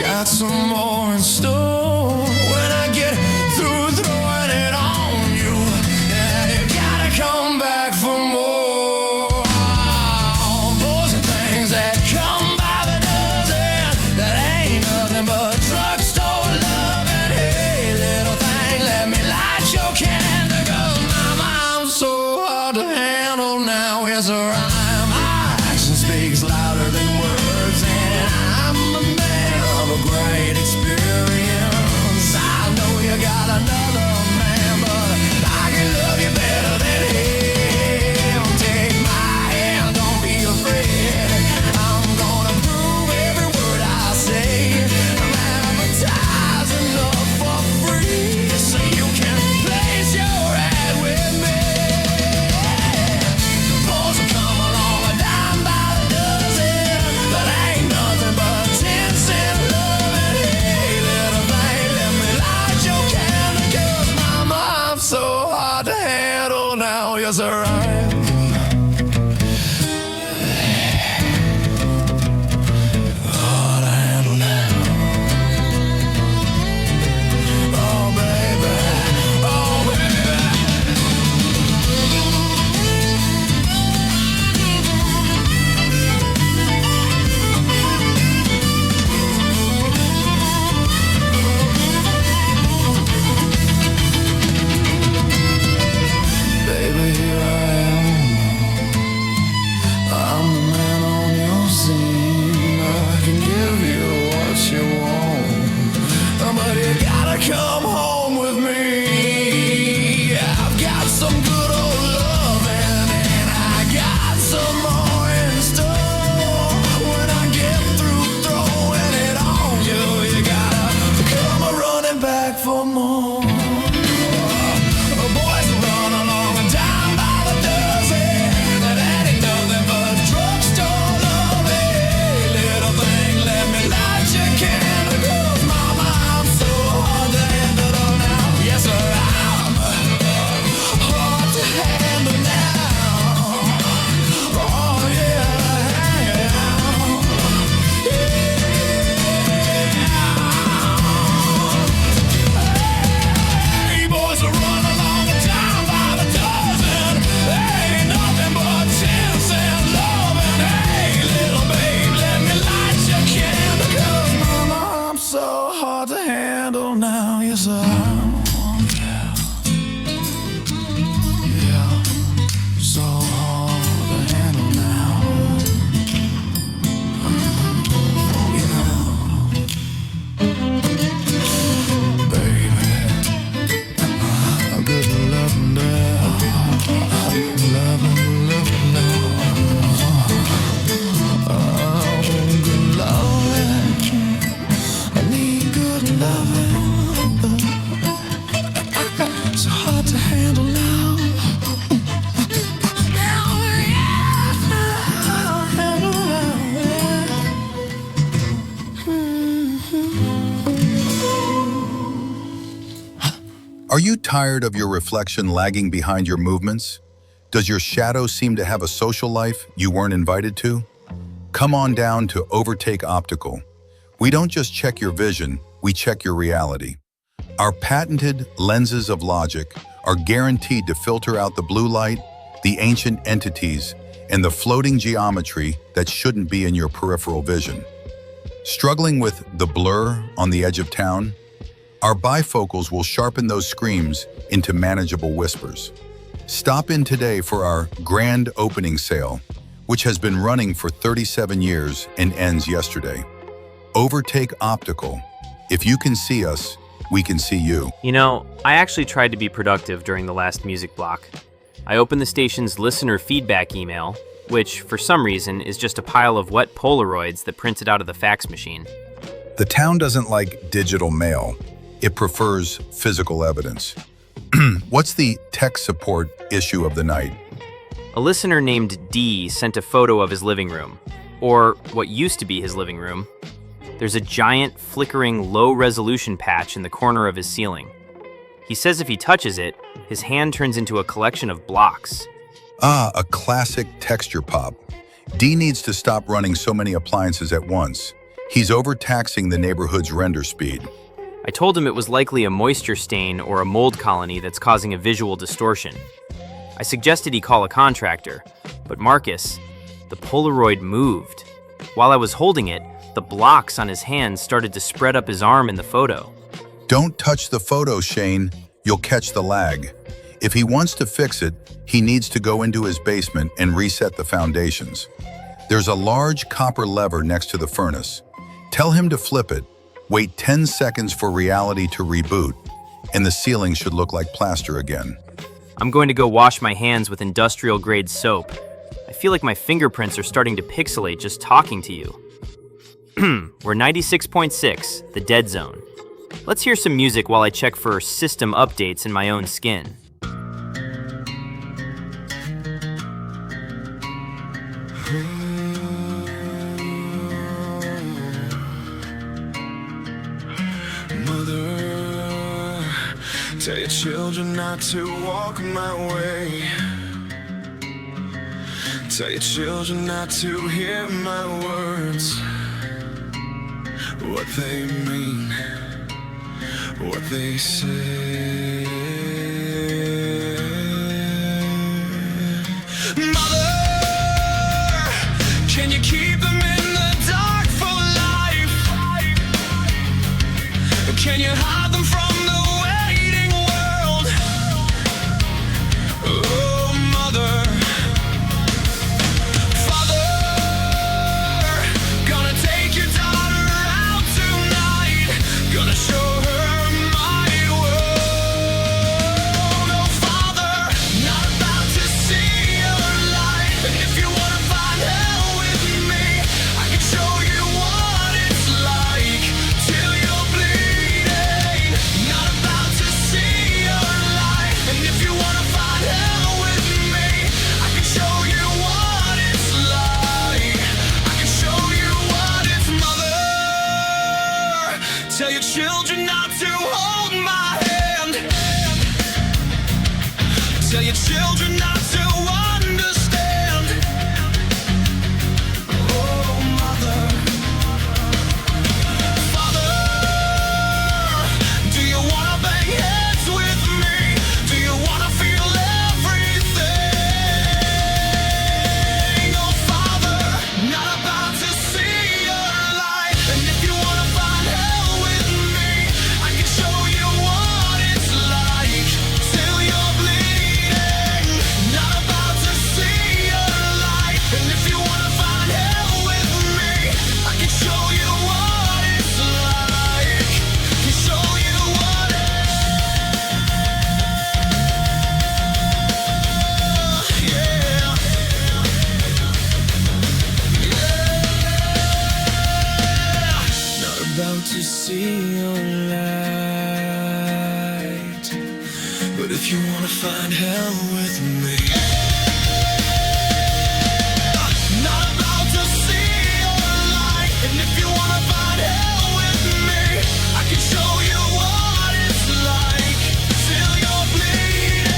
got some more in store. When I get through throwing it on you, and you gotta come back for more. Those are things that come by the dozen, that ain't nothing but drugstore loving. Hey, little thing, let me light your candle, 'cause my mom's so hard to handle now. come home with me? I've got some good old loving and I got some more in store. When I get through throwing it on you, you gotta come running back for more. Boys run along down by the dozen. That ain't nothing but drugstore love. Hey, little thing, let me light your candle. 'Cause mama, I'm so hard to handle now. Yes, sir, I'm hard to handle now. Oh, yeah. Hey, boys are run along down by the dozen. Ain't nothing but 10-cent loving. Hey, little babe, let me light your candle. 'Cause mama, I'm so hard to handle now. Yes, sir. Yeah, so hard to handle now. Baby, I'm good loving now. Loving now. Oh, good loving. I need good loving. So hard to handle now. Are you tired of your reflection lagging behind your movements? Does your shadow seem to have a social life you weren't invited to? Come on down to Overtake Optical. We don't just check your vision, we check your reality. Our patented lenses of logic are guaranteed to filter out the blue light, the ancient entities, and the floating geometry that shouldn't be in your peripheral vision. Struggling with the blur on the edge of town? Our bifocals will sharpen those screams into manageable whispers. Stop in today for our grand opening sale, which has been running for 37 years and ends yesterday. Overtake Optical. If you can see us, we can see you. You know, I actually tried to be productive during the last music block. I opened the station's listener feedback email, which, for some reason, is just a pile of wet Polaroids that printed out of the fax machine. The town doesn't like digital mail. It prefers physical evidence. What's the tech support issue of the night? A listener named D sent a photo of his living room, or what used to be his living room. There's a giant, flickering, low-resolution patch in the corner of his ceiling. He says if he touches it, his hand turns into a collection of blocks. Ah, a classic texture pop. D needs to stop running so many appliances at once. He's overtaxing the neighborhood's render speed. I told him it was likely a moisture stain or a mold colony that's causing a visual distortion. I suggested he call a contractor, but Marcus, the Polaroid moved. While I was holding it, the blocks on his hand started to spread up his arm in the photo. Don't touch the photo, Shane. You'll catch the lag. If he wants to fix it, he needs to go into his basement and reset the foundations. There's a large copper lever next to the furnace. Tell him to flip it. Wait 10 seconds for reality to reboot, and the ceiling should look like plaster again. I'm going to go wash my hands with industrial-grade soap. I feel like my fingerprints are starting to pixelate just talking to you. We're 96.6, the dead zone. Let's hear some music while I check for system updates in my own skin. Mother, tell your children not to walk my way. Tell your children not to hear my words. What they mean, what they say. Mother, can you keep them in the dark for life? Can you hide them from the waiting world? Oh, mother. Father, gonna take your daughter out tonight. Gonna show her my your children not to understand. Oh, mother. Father, do you wanna bang heads with me? Do you wanna feel everything? Oh, Father, not about to see your light. And if you wanna find hell with me, I can show you what it's like till you're bleeding. Not about to see your light. And if you wanna find hell with me, I can show you what it's like. Can show you what yeah. Not about to see your light, but if you wanna find hell with me, not about to see your light, and if you wanna find hell with me, I can show you what it's like till you're bleeding.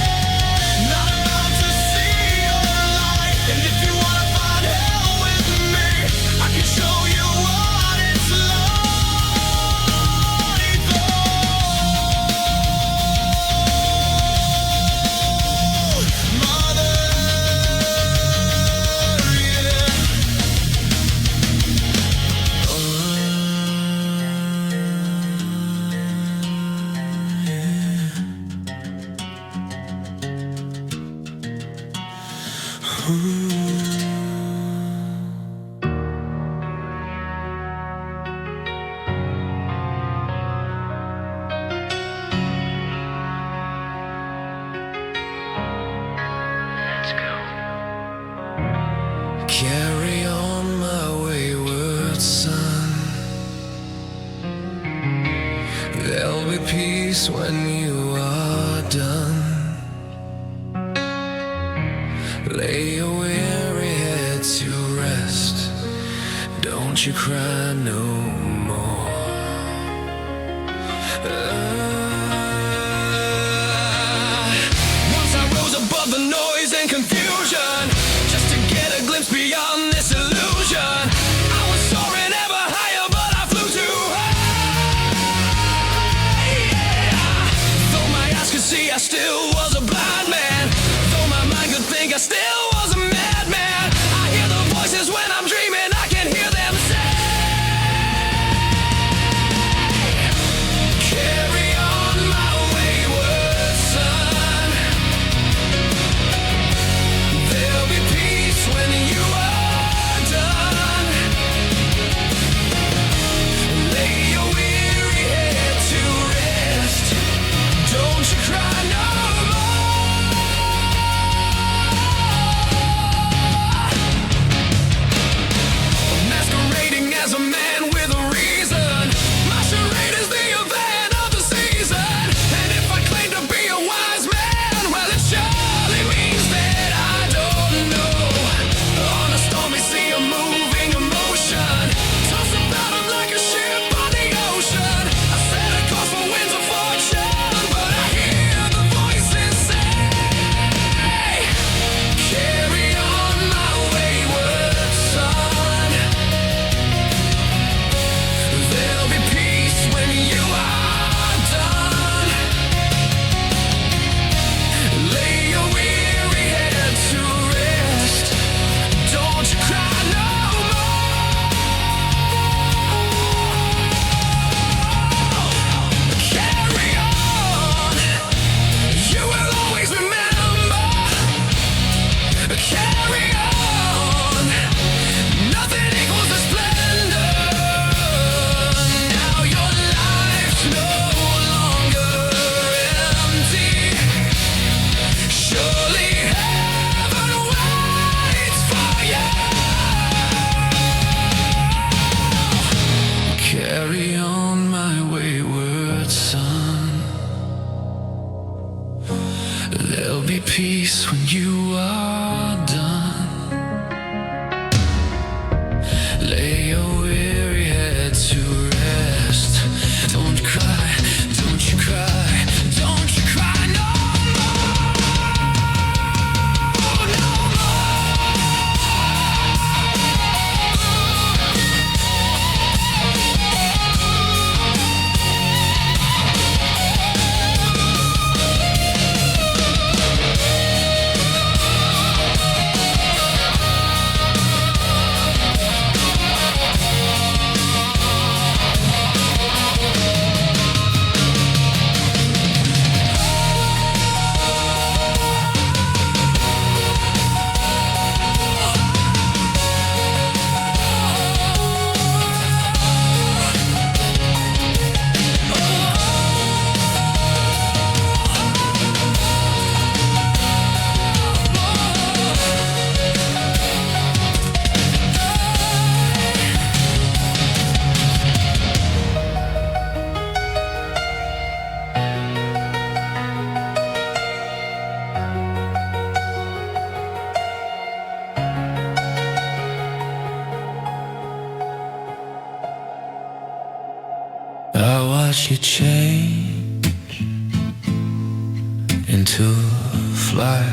Not about to see your light, and if you wanna find hell with me, I can show you what it's like. Mother, carry on, my wayward son. There'll be peace when you are done. Lay your weary head to rest. Don't you cry no more. Once I rose above the noise and confusion, just to get a glimpse beyond this illusion. I was soaring ever higher, but I flew too high. Yeah. Though my eyes could see, I still was a blind man. Though my mind could think, I still was a madman. I hear the voices when I'm dreaming, I can hear them say, carry on, my wayward son. There'll be peace when you are done. Lay your weary head to rest. Don't you cry no more. Masquerading as a man with a reason. My charade is the event of the season. And if I claim to be a wise man, well, it surely means that I don't know. On a stormy sea of moving emotion, toss about I'm like a ship on the ocean. I set a course for winds of fortune, but I hear the voices say, carry on, my wayward son. There'll be peace when you are done. Lay your weary head to rest. Don't you cry no more. Carry on. You will always remember. Carry on. Nothing equals the splendor. Now your life's no longer empty. Surely heaven waits for you. Carry on, my wayward son. There'll be peace when you are done. Lay your weary head to rest. Don't cry, don't you cry, don't you cry no more. watched you change into a fly.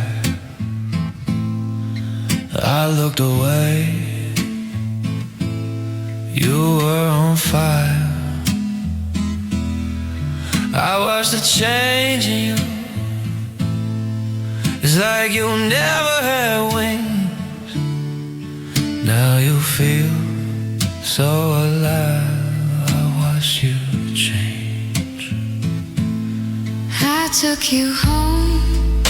I looked away, you were on fire. I watched the change in you. It's like you never had wings. Now you feel so alive. I watched you change. I took you home,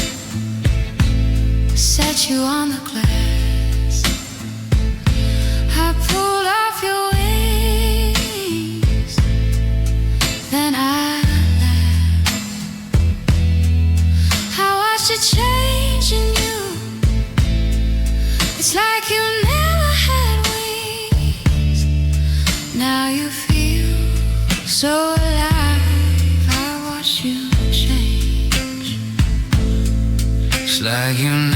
set you on the glass. I pulled off your wings, then I laughed. I watched it change in you. It's like you never had wings. Now you feel so alive. I watched you change. It's like you never.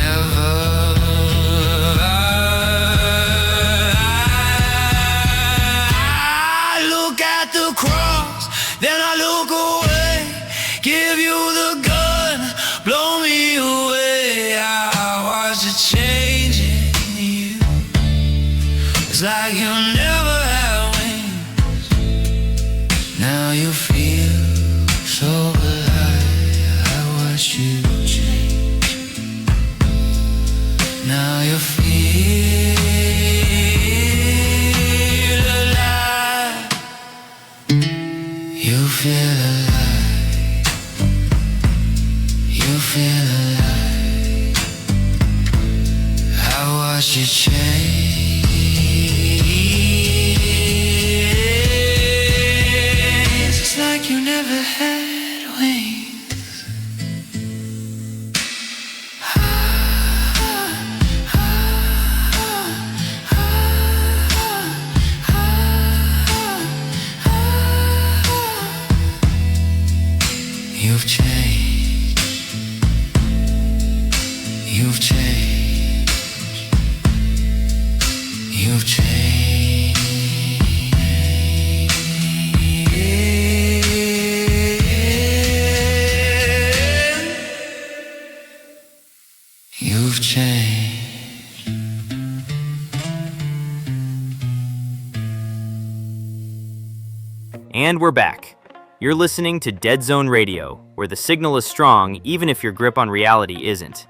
I look at the cross, then I look away. Give you the gun, blow me away. I watch it change in you. It's like you never had wings. Now you feel so alive. I watch you change. Now you feel alive. You feel alive. You feel alive. I watch you change. It's like you never had wings. You've changed. You've changed. You've changed. You've changed. And we're back. You're listening to Dead Zone Radio, where the signal is strong even if your grip on reality isn't.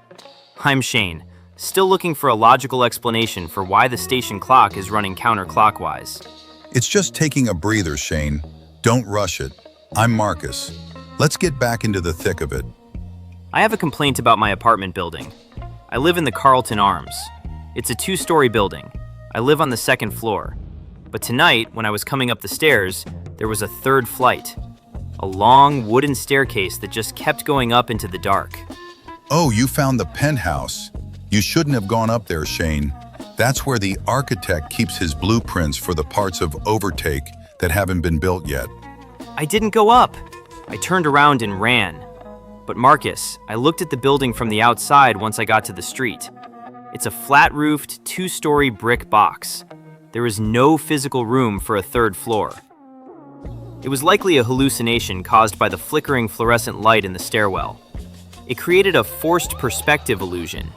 I'm Shane, still looking for a logical explanation for why the station clock is running counterclockwise. It's just taking a breather, Shane. Don't rush it. I'm Marcus. Let's get back into the thick of it. I have a complaint about my apartment building. I live in the Carlton Arms. It's a 2-story building. I live on the 2nd floor. But tonight, when I was coming up the stairs, there was a 3rd flight. A long wooden staircase that just kept going up into the dark. Oh, you found the penthouse. You shouldn't have gone up there, Shane. That's where the architect keeps his blueprints for the parts of Overtake that haven't been built yet. I didn't go up. I turned around and ran. But Marcus, I looked at the building from the outside once I got to the street. It's a flat-roofed, 2-story brick box. There is no physical room for a 3rd floor. It was likely a hallucination caused by the flickering fluorescent light in the stairwell. It created a forced perspective illusion.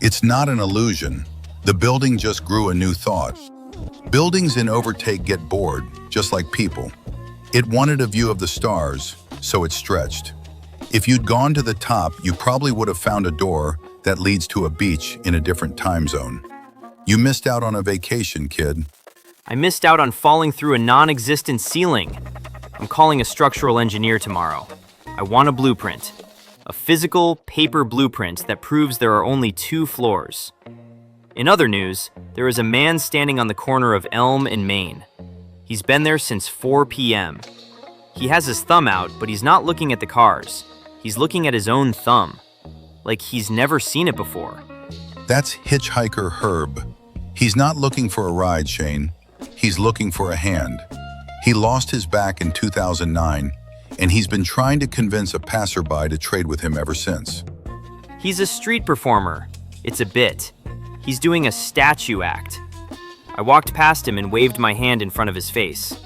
It's not an illusion. The building just grew a new thought. Buildings in Overtake get bored, just like people. It wanted a view of the stars, so it stretched. If you'd gone to the top, you probably would have found a door that leads to a beach in a different time zone. You missed out on a vacation, kid. I missed out on falling through a non-existent ceiling. I'm calling a structural engineer tomorrow. I want a blueprint. A physical, paper blueprint that proves there are only 2 floors. In other news, there is a man standing on the corner of Elm and Main. He's been there since 4 p.m. He has his thumb out, but he's not looking at the cars. He's looking at his own thumb. Like he's never seen it before. That's hitchhiker Herb. He's not looking for a ride, Shane. He's looking for a hand. He lost his back in 2009, and he's been trying to convince a passerby to trade with him ever since. He's a street performer. It's a bit. He's doing a statue act. I walked past him and waved my hand in front of his face.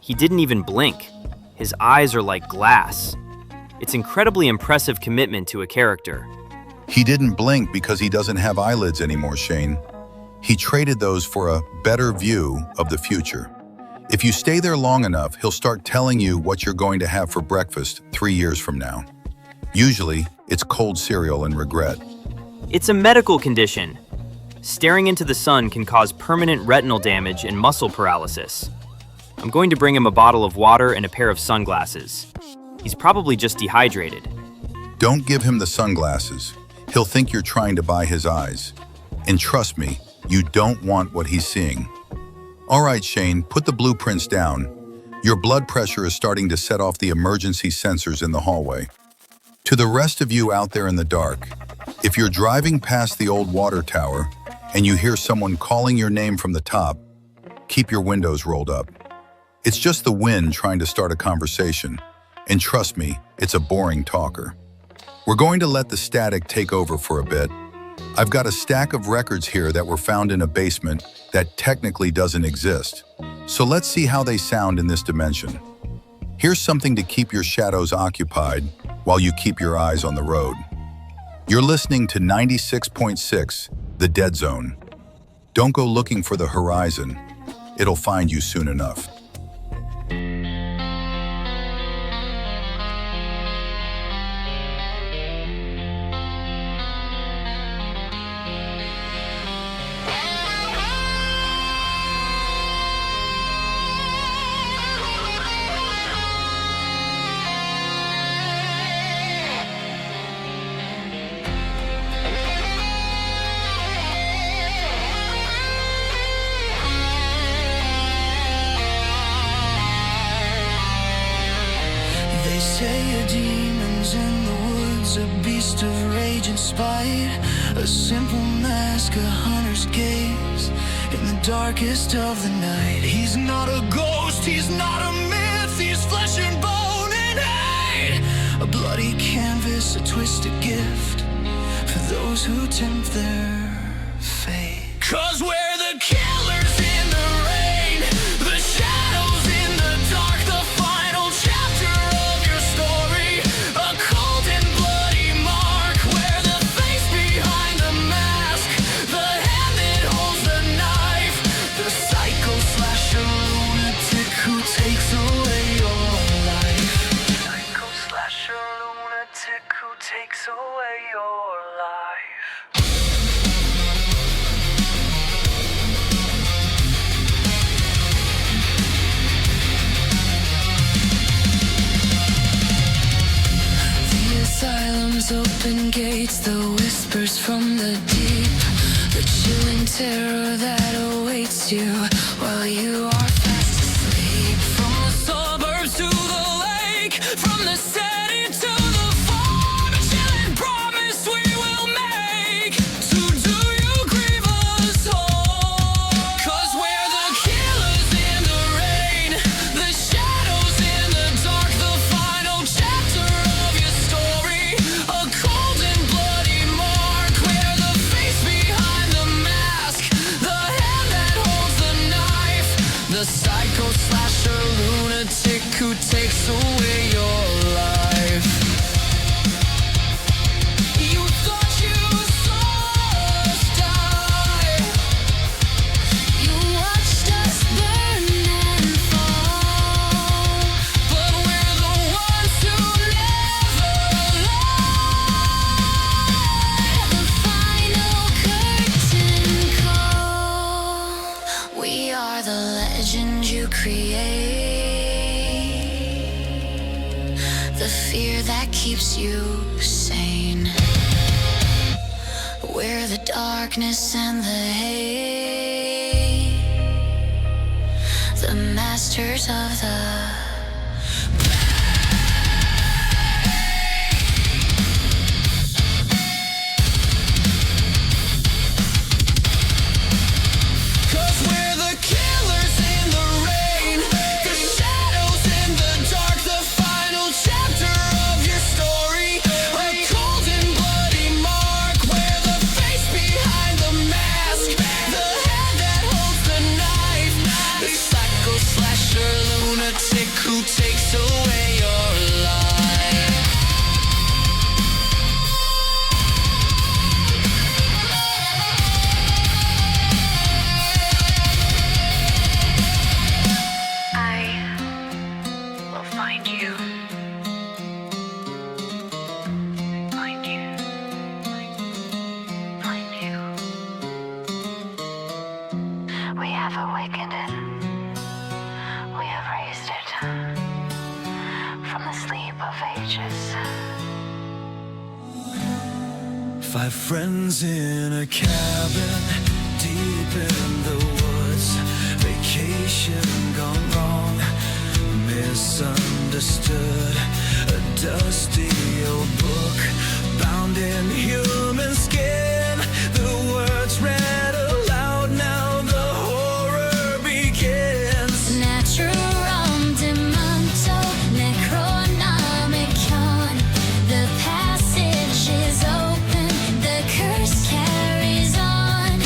He didn't even blink. His eyes are like glass. It's incredibly impressive commitment to a character. He didn't blink because he doesn't have eyelids anymore, Shane. He traded those for a better view of the future. If you stay there long enough, he'll start telling you what you're going to have for breakfast 3 years from now. Usually, it's cold cereal and regret. It's a medical condition. Staring into the sun can cause permanent retinal damage and muscle paralysis. I'm going to bring him a bottle of water and a pair of sunglasses. He's probably just dehydrated. Don't give him the sunglasses. He'll think you're trying to buy his eyes. And trust me, you don't want what he's seeing. All right, Shane, put the blueprints down. Your blood pressure is starting to set off the emergency sensors in the hallway. To the rest of you out there in the dark, if you're driving past the old water tower and you hear someone calling your name from the top, keep your windows rolled up. It's just the wind trying to start a conversation. And trust me, it's a boring talker. We're going to let the static take over for a bit. I've got a stack of records here that were found in a basement that technically doesn't exist. So let's see how they sound in this dimension. Here's something to keep your shadows occupied while you keep your eyes on the road. You're listening to 96.6, The Dead Zone. Don't go looking for the horizon. It'll find you soon enough. They say a demon's in the woods, a beast of rage and spite, a simple mask, a hunter's gaze in the darkest of the night. He's not a ghost, he's not a myth, he's flesh and bone and hate, a bloody canvas, a twisted gift for those who tempt their fate. 'Cause we're the killers in the rain, the shadows in the dark, the final chapter of your story, a cold and bloody mark, where the face behind the mask, the hand that holds the knife, the psycho slasher lunatic who takes away your life. Psycho slasher lunatic who takes away your life. Asylum's open gates, the whispers from the deep, the chilling terror that awaits you while you are fast asleep. From the suburbs to the lake, from the city to the farm, a chilling promise we will make to do you grievous harm. 'Cause we're the killers in the rain, the shadows in the dark, the final chapter of your story, a cold and bloody mark, where the face behind the mask, the hand that holds the knife, the psycho slasher lunatic who takes away your life. You thought you saw us die, you watched us burn and fall, but we're the ones who never lie. The final curtain call. We are the legend you create, the fear that keeps you sane. We're the darkness and the hate, the masters of the Cause we're the killers in the rain, the shadows in the dark, the final chapter of your story, a cold and bloody mark, where the face behind the mask, the hand that holds the knife, the psycho slasher lunatic Five friends in a cabin, deep in the woods. Vacation gone wrong, misunderstood. A dusty old book, bound in human skin. The words read aloud, now the horror begins. Natural demonto necronomicon. The passage is open, the curse carries on.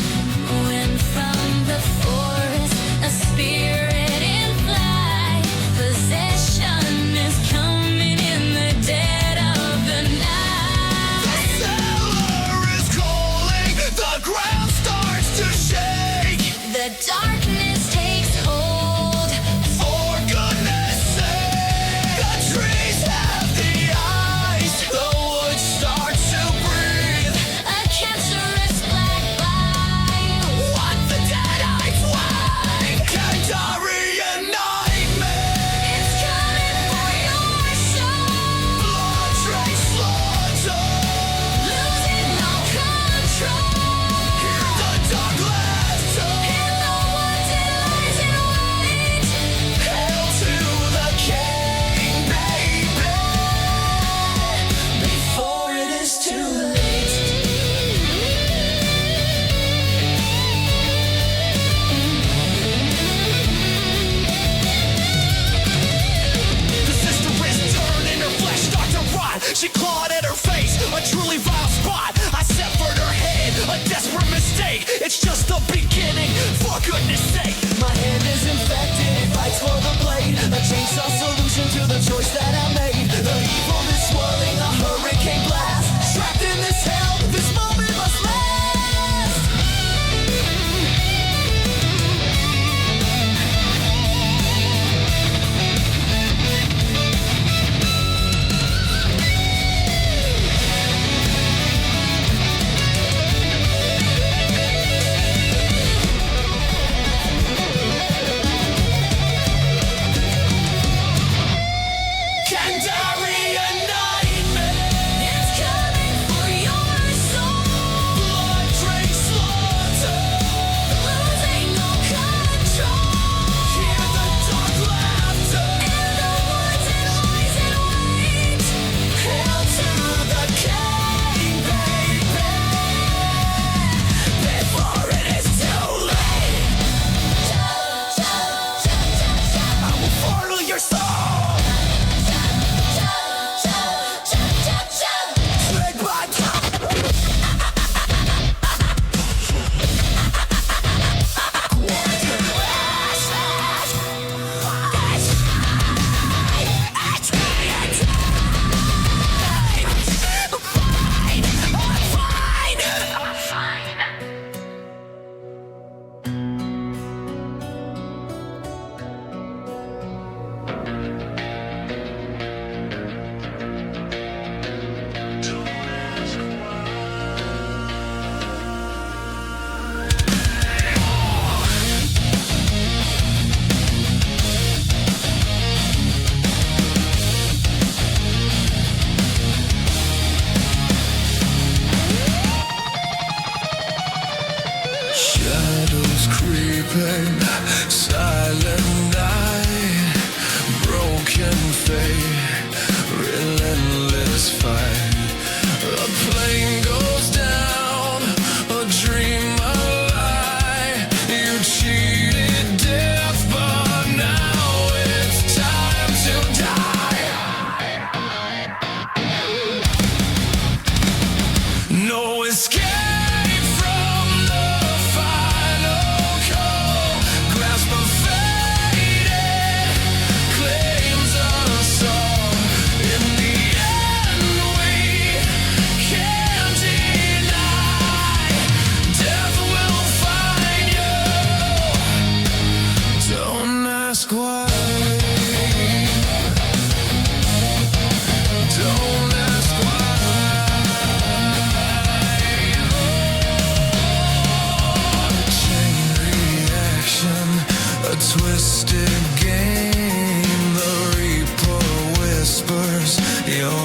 When from the forest a spirit in flight, possession is coming in the dead.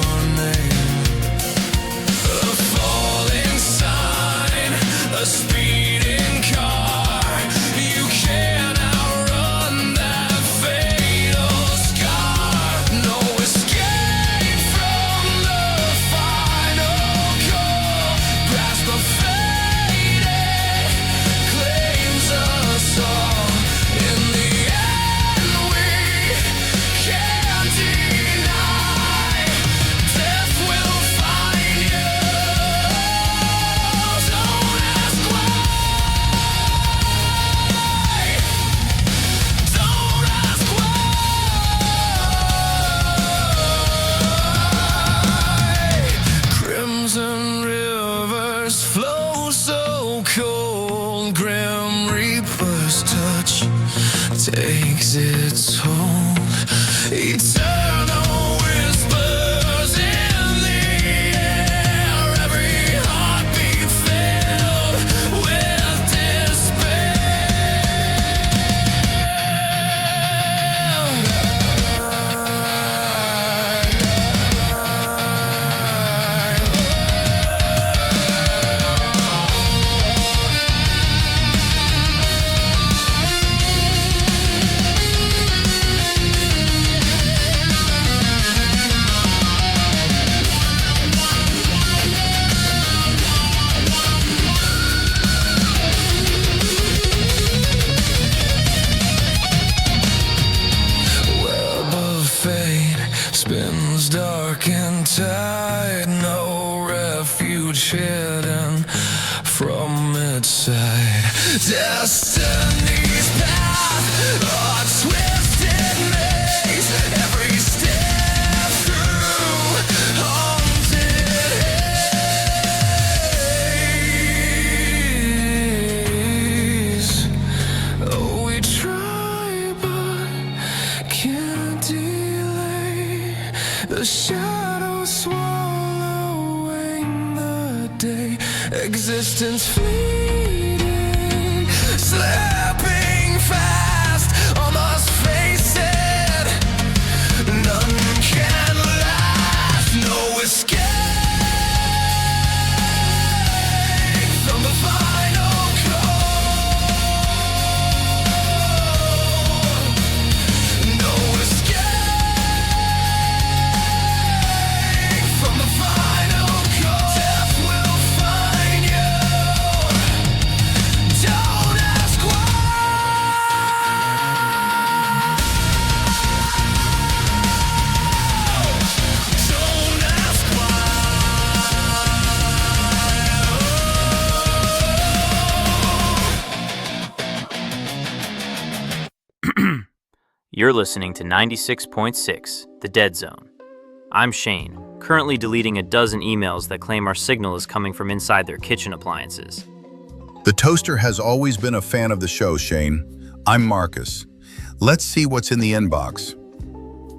warning. A falling sign, a speeding car. You can't outrun that fatal scar. No escape from the final call. Grasp the fate, it claims us all. In the end, we can't deny. Death will find you. Don't ask why. Don't ask why. Crimson rivers flow so cold. Grim Reaper's touch takes its hold. Eternal whispers in the air. Every heartbeat filled with web of fate spins dark and tight. No refuge hidden from its sight. Destiny's path, a twisted maze. Every step through haunted haze. Oh, we try but can't delay. The shadows swallowing the day. Existence fleeting, slipping fast. Almost face it, none can last. No escape from the final call. No escape from the final call. Death will find you. Don't ask why. Don't ask You're listening to 96.6, The Dead Zone. I'm Shane, currently deleting a dozen emails that claim our signal is coming from inside their kitchen appliances. The toaster has always been a fan of the show, Shane. I'm Marcus. Let's see what's in the inbox.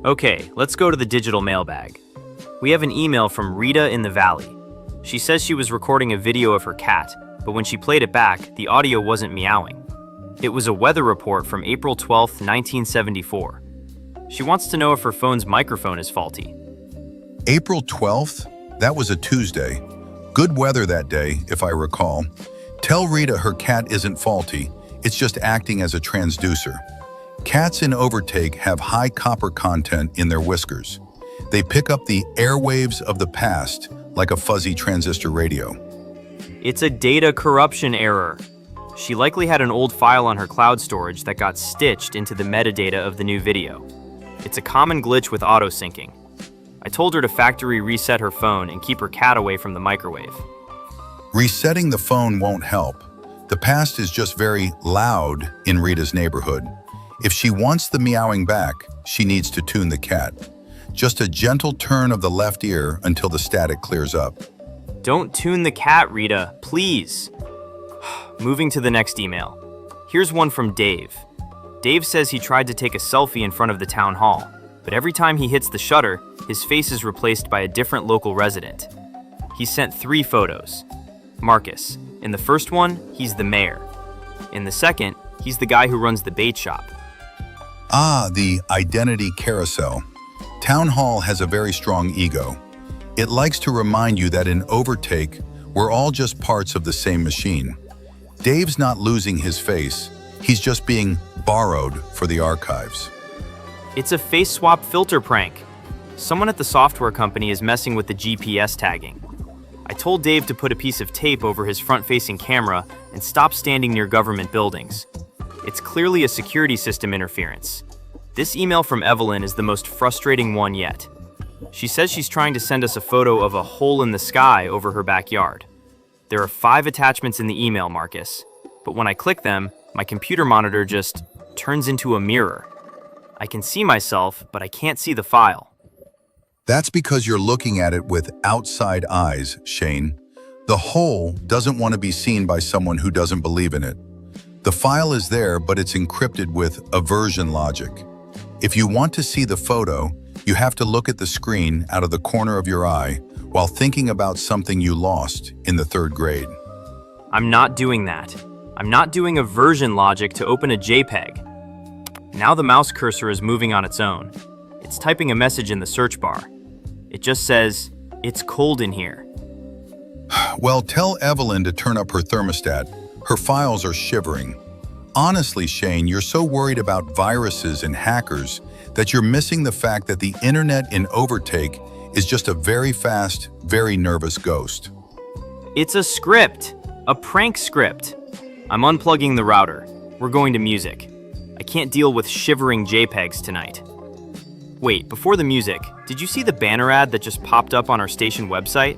Okay, let's go to the digital mailbag. We have an email from Rita in the Valley. She says she was recording a video of her cat, but when she played it back, the audio wasn't meowing. It was a weather report from April 12th, 1974. She wants to know if her phone's microphone is faulty. April 12th? That was a Tuesday. Good weather that day, if I recall. Tell Rita her cat isn't faulty. It's just acting as a transducer. Cats in Overtake have high copper content in their whiskers. They pick up the airwaves of the past like a fuzzy transistor radio. It's a data corruption error. She likely had an old file on her cloud storage that got stitched into the metadata of the new video. It's a common glitch with auto-syncing. I told her to factory reset her phone and keep her cat away from the microwave. Resetting the phone won't help. The past is just very loud in Rita's neighborhood. If she wants the meowing back, she needs to tune the cat. Just a gentle turn of the left ear until the static clears up. Don't tune the cat, Rita, please. Moving to the next email. Here's one from Dave. Dave says he tried to take a selfie in front of the town hall, but every time he hits the shutter, his face is replaced by a different local resident. He sent 3 photos. Marcus. In the first one, he's the mayor. In the second, he's the guy who runs the bait shop. Ah, the identity carousel. Town Hall has a very strong ego. It likes to remind you that in Overtake, we're all just parts of the same machine. Dave's not losing his face, he's just being borrowed for the archives. It's a face swap filter prank. Someone at the software company is messing with the GPS tagging. I told Dave to put a piece of tape over his front-facing camera and stop standing near government buildings. It's clearly a security system interference. This email from Evelyn is the most frustrating one yet. She says she's trying to send us a photo of a hole in the sky over her backyard. There are 5 attachments in the email, Marcus, but when I click them, my computer monitor just turns into a mirror. I can see myself, but I can't see the file. That's because you're looking at it with outside eyes, Shane. The hole doesn't want to be seen by someone who doesn't believe in it. The file is there, but it's encrypted with aversion logic. If you want to see the photo, you have to look at the screen out of the corner of your eye while thinking about something you lost in the 3rd grade. I'm not doing that. I'm not doing aversion logic to open a JPEG. Now the mouse cursor is moving on its own. It's typing a message in the search bar. It just says, "It's cold in here." Well, tell Evelyn to turn up her thermostat. Her files are shivering. Honestly, Shane, you're so worried about viruses and hackers that you're missing the fact that the internet in Overtake is just a very fast, very nervous ghost. It's a script, a prank script. I'm unplugging the router. We're going to music. I can't deal with shivering JPEGs tonight. Wait, before the music, did you see the banner ad that just popped up on our station website?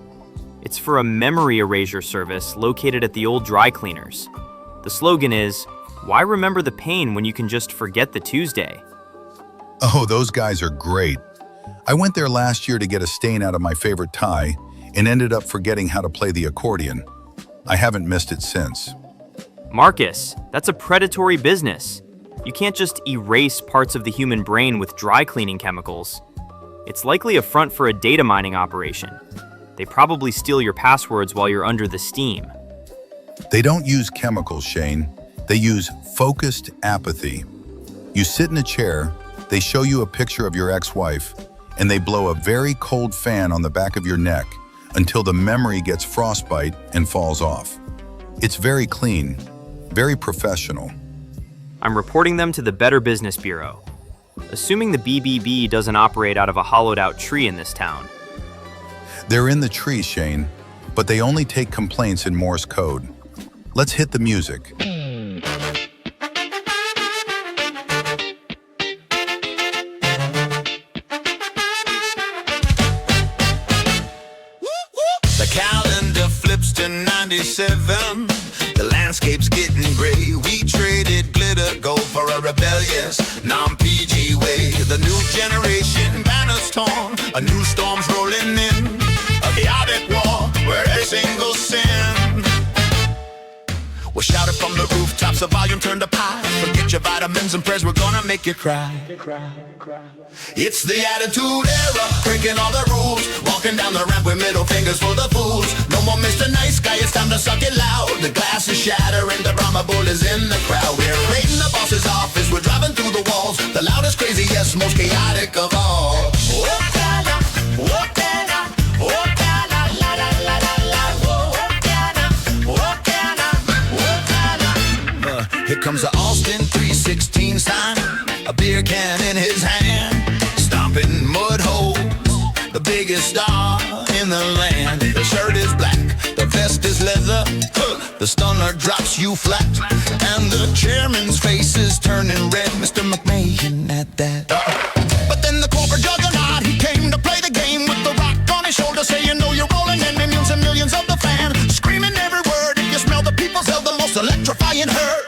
It's for a memory erasure service located at the old dry cleaners. The slogan is, "Why remember the pain when you can just forget the Tuesday?" Oh, those guys are great. I went there last year to get a stain out of my favorite tie and ended up forgetting how to play the accordion. I haven't missed it since. Marcus, that's a predatory business. You can't just erase parts of the human brain with dry cleaning chemicals. It's likely a front for a data mining operation. They probably steal your passwords while you're under the steam. They don't use chemicals, Shane. They use focused apathy. You sit in a chair, they show you a picture of your ex-wife, and they blow a very cold fan on the back of your neck until the memory gets frostbite and falls off. It's very clean, very professional. I'm reporting them to the Better Business Bureau. Assuming the BBB doesn't operate out of a hollowed-out tree in this town. They're in the tree, Shane, but they only take complaints in Morse code. Let's hit the music. The calendar flips to 97. The landscape's getting gray. We traded glitter gold for a rebellious, non-PG way. The new generation banner's torn. A new storm's rolling in. A chaotic war where every single sin was shouted from the rooftops. The volume turned up high. Forget your vitamins and prayers. We're gonna make you cry. It's the attitude era, breaking all the rules. Walking down the ramp with middle fingers for the fools. No more Mr. Nice Guy, it's time to suck it loud. The glass is shattering, the Brahma bull is in the crowd. We're raiding the boss's office, we're driving through the walls. The loudest, craziest, most chaotic of all. Here comes the Austin 316 sign, a beer can in his hand, stomping mud holes, the biggest star in the land. The shirt is black, the vest is leather, the stunner drops you flat, and the chairman's face is turning red. Mr. McMahon at that. But then the corporate juggernaut, he came to play the game with the rock on his shoulder, saying, "No, you're rolling in millions and millions of the fan, screaming every word. If you smell the people's hell, the most electrifying hurt."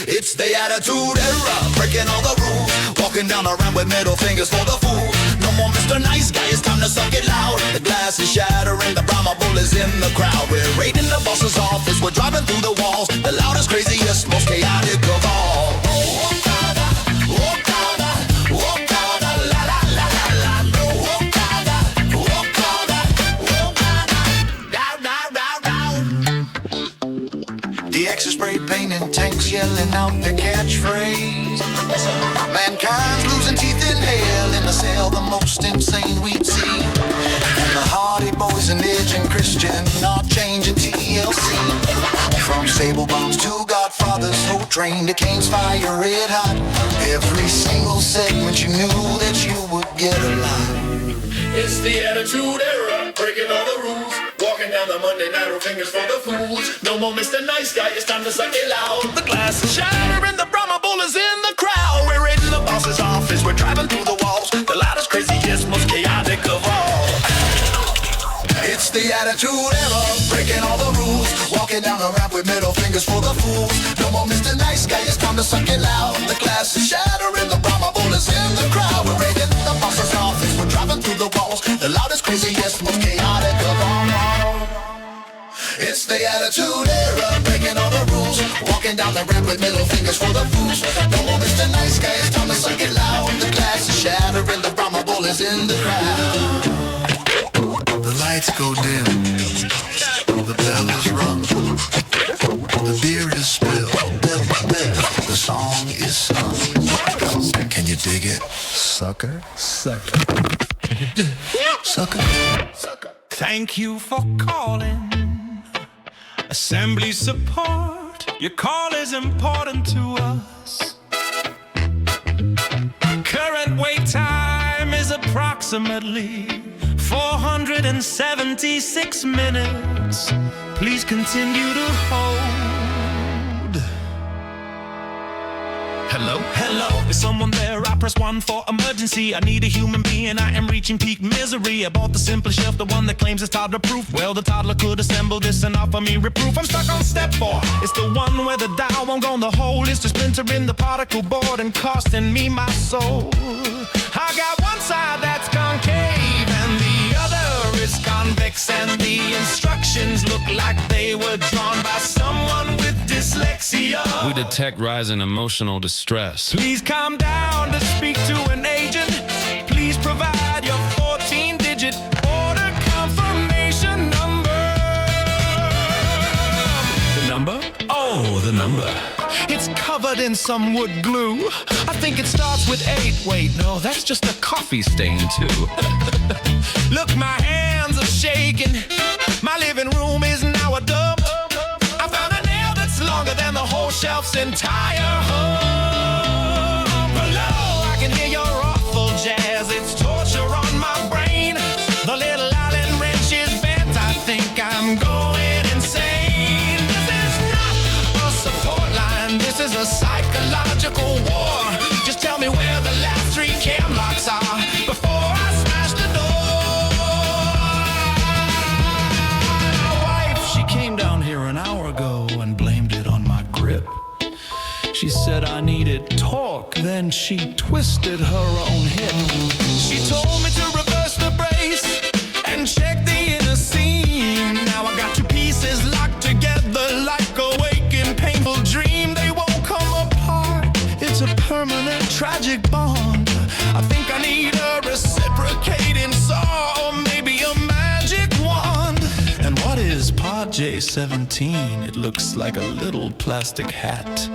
It's the attitude era, breaking all the rules. Walking down the ramp with middle fingers for the fools. No more Mr. Nice Guy, it's time to suck it loud. The glass is shattering, the Brahma bull is in the crowd. We're raiding the boss's office, we're driving through the walls. The loudest, craziest, most chaotic of all. DX is spray painting tanks, yelling out their catchphrase. Mankind's losing teeth in hell in a cell, the most insane we'd seen. Kucinich and Christian are changing TLC. From Sable Bombs to Godfathers, so trained to Kane's fire red hot. Every single segment you knew that you would get a lot. It's the attitude era, breaking all the rules. Walking down the Monday night with fingers for the fools. No more Mr. Nice Guy, it's time to suck it loud. The glass is shattering, the Brahma Bull is in the crowd. We're raiding the boss's office, we're driving through the walls. The loudest, craziest, most chaotic of all. It's the attitude era, breaking all the rules. Walking down the ramp with middle fingers for the fools. No more Mr. Nice Guy, it's time to suck it loud. The glass is shattering, the Brahma Bull is in the crowd. We're raiding the boss's office, we're driving through the walls. The loudest, craziest, most chaotic of all. It's the attitude era, breaking all the rules. Walking down the ramp with middle fingers for the fools. No more Mr. Nice Guy, it's time to suck it loud. The glass is shattering, the Brahma Bull is in the crowd. The lights go dim, the bell is rung, the beer is spilled, the song is sung. Can you dig it? Sucker? Sucker. Sucker? Sucker. Thank you for calling Assembly Support. Your call is important to us. Current wait time is approximately 476 minutes. Please continue to hold. Hello? Hello? Is someone there? I press 1 for emergency. I need a human being. I am reaching peak misery. I bought the simple shelf, the one that claims it's toddler proof. Well, the toddler could assemble this and offer me reproof. I'm stuck on step 4. It's the one where the dial won't go. The hole is to splinter in the particle board and costing me my soul. I got one side that's concave and the other is convex, and the instructions look like they were drawn by someone with dyslexia. We detect rising emotional distress. Please calm down to speak to an agent. Please provide your 14-digit order confirmation number. The number? Oh, the number. It's covered in some wood glue. I think it starts with 8. Wait, no, that's just a coffee stain too. Look, my hands are shaking. My living room is now a dump. I found a nail that's longer than the whole shelf's entire home. Below, I can hear your awful jazz. It's torture on my brain. The little island wrench is bent. I think I'm going insane. This is not a support line. This is a psychological war. Just tell me where the last 3 cam locks are before I smash the door. My wife, she came down here an hour ago and blamed it on my grip. She said I needed torque, then she twisted her own hip. She told me to reverse the brace and check the inner seam. Now I got 2 pieces locked together like a waking painful dream. They won't come apart. It's a permanent tragic bond. I think I need a reciprocating saw or maybe a magic wand. And what is Pod J17? It looks like a little plastic hat.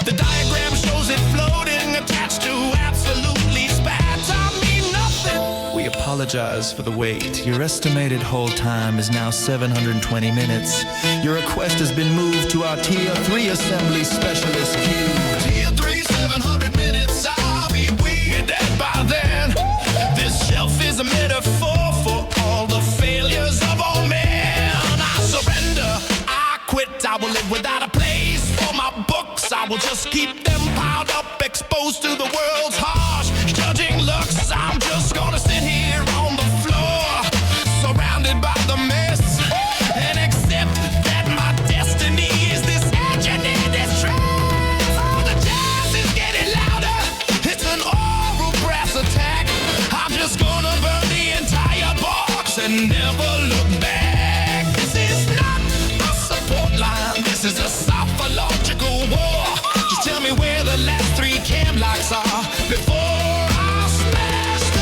The diagram shows it floating, attached to absolutely spat. I mean nothing. We apologize for the wait. Your estimated hold time is now 720 minutes. Your request has been moved to our Tier 3 assembly specialist queue. Tier 3, 700 minutes. I'll be weird dead by then. This shelf is a metaphor for all the failures of all men. I surrender. I quit. I will live without a place for my books. I will just keep them piled up, exposed to the world's harsh judging looks. I'm just gonna sit here on the floor, surrounded by the mess, and accept that my destiny is this engineered distress. Oh, the jazz is getting louder. It's an oral brass attack. I'm just gonna burn the entire box and never look back. This is not a support line. This is a psychological war. Just tell me where the last 3 cam locks are before I smash the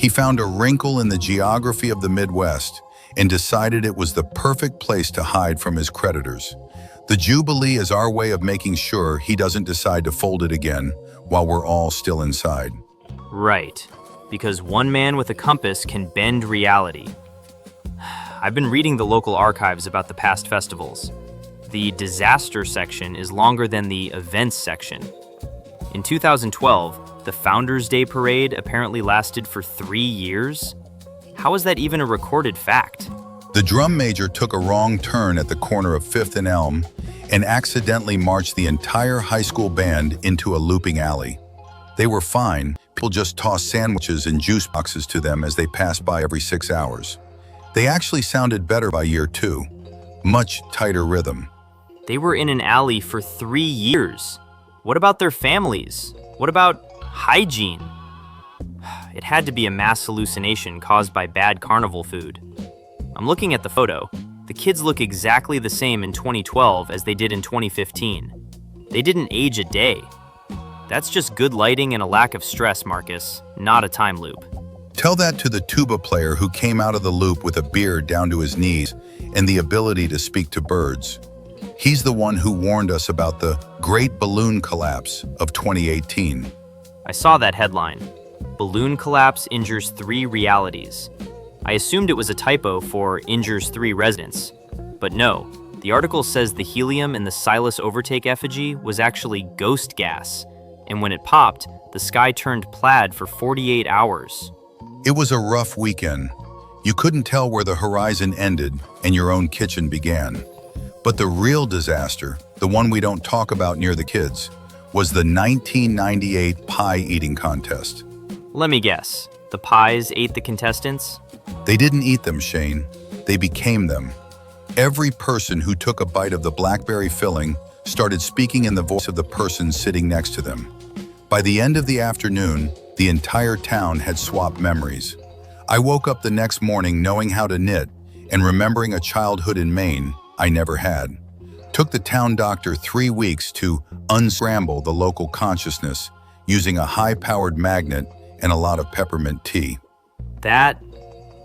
He found a wrinkle in the geography of the Midwest and decided it was the perfect place to hide from his creditors. The Jubilee is our way of making sure he doesn't decide to fold it again while we're all still inside. Right, because one man with a compass can bend reality. I've been reading the local archives about the past festivals. The disaster section is longer than the events section. In 2012, the Founders Day Parade apparently lasted for 3 years. How is that even a recorded fact? The drum major took a wrong turn at the corner of 5th and Elm and accidentally marched the entire high school band into a looping alley. They were fine. People just tossed sandwiches and juice boxes to them as they passed by every 6 hours. They actually sounded better by year 2. Much tighter rhythm. They were in an alley for 3 years. What about their families? What about hygiene? It had to be a mass hallucination caused by bad carnival food. I'm looking at the photo. The kids look exactly the same in 2012 as they did in 2015. They didn't age a day. That's just good lighting and a lack of stress, Marcus, not a time loop. Tell that to the tuba player who came out of the loop with a beard down to his knees and the ability to speak to birds. He's the one who warned us about the Great Balloon Collapse of 2018. I saw that headline. Balloon collapse injures 3 realities. I assumed it was a typo for injures 3 residents. But no, the article says the helium in the Silas Overtake effigy was actually ghost gas. And when it popped, the sky turned plaid for 48 hours. It was a rough weekend. You couldn't tell where the horizon ended and your own kitchen began. But the real disaster, the one we don't talk about near the kids, was the 1998 pie eating contest. Let me guess, the pies ate the contestants? They didn't eat them, Shane. They became them. Every person who took a bite of the blackberry filling started speaking in the voice of the person sitting next to them. By the end of the afternoon, the entire town had swapped memories. I woke up the next morning knowing how to knit and remembering a childhood in Maine I never had. Took the town doctor 3 weeks to unscramble the local consciousness using a high-powered magnet and a lot of peppermint tea. That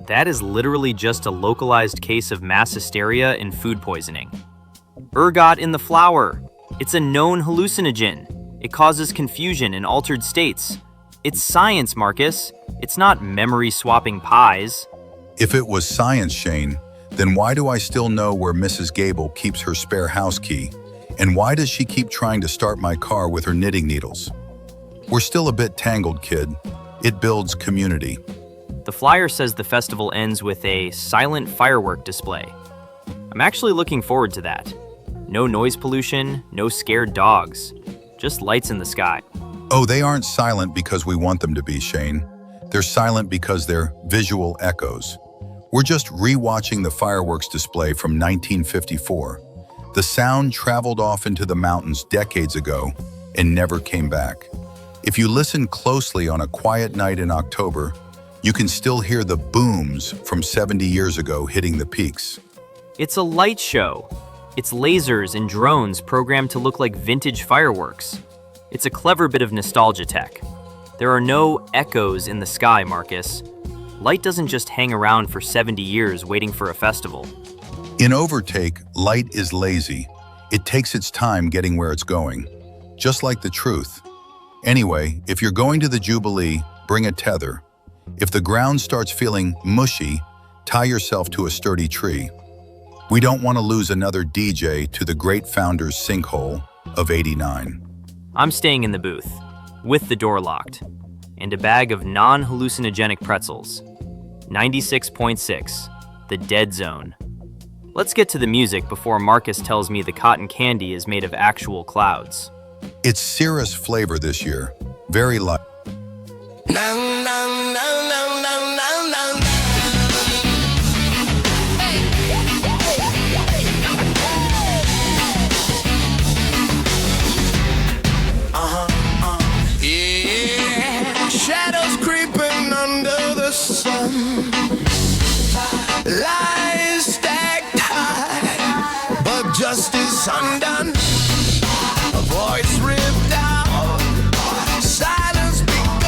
is literally just a localized case of mass hysteria and food poisoning. Ergot in the flour. It's a known hallucinogen. It causes confusion and altered states. It's science, Marcus. It's not memory-swapping pies. If it was science, Shane, then why do I still know where Mrs. Gable keeps her spare house key? And why does she keep trying to start my car with her knitting needles? We're still a bit tangled, kid. It builds community. The flyer says the festival ends with a silent firework display. I'm actually looking forward to that. No noise pollution, no scared dogs, just lights in the sky. Oh, they aren't silent because we want them to be, Shane. They're silent because they're visual echoes. We're just re-watching the fireworks display from 1954. The sound traveled off into the mountains decades ago and never came back. If you listen closely on a quiet night in October, you can still hear the booms from 70 years ago hitting the peaks. It's a light show. It's lasers and drones programmed to look like vintage fireworks. It's a clever bit of nostalgia tech. There are no echoes in the sky, Marcus. Light doesn't just hang around for 70 years waiting for a festival. In Overtake, light is lazy. It takes its time getting where it's going, just like the truth. Anyway, if you're going to the Jubilee, bring a tether. If the ground starts feeling mushy, tie yourself to a sturdy tree. We don't want to lose another DJ to the great founder's sinkhole of '89. I'm staying in the booth, with the door locked, and a bag of non-hallucinogenic pretzels. 96.6, the dead zone. Let's get to the music before Marcus tells me the cotton candy is made of actual clouds. It's cirrus flavor this year, very light. Shadows creeping under the sun, lies stacked high, but justice undone. A voice ripped out, silence begun.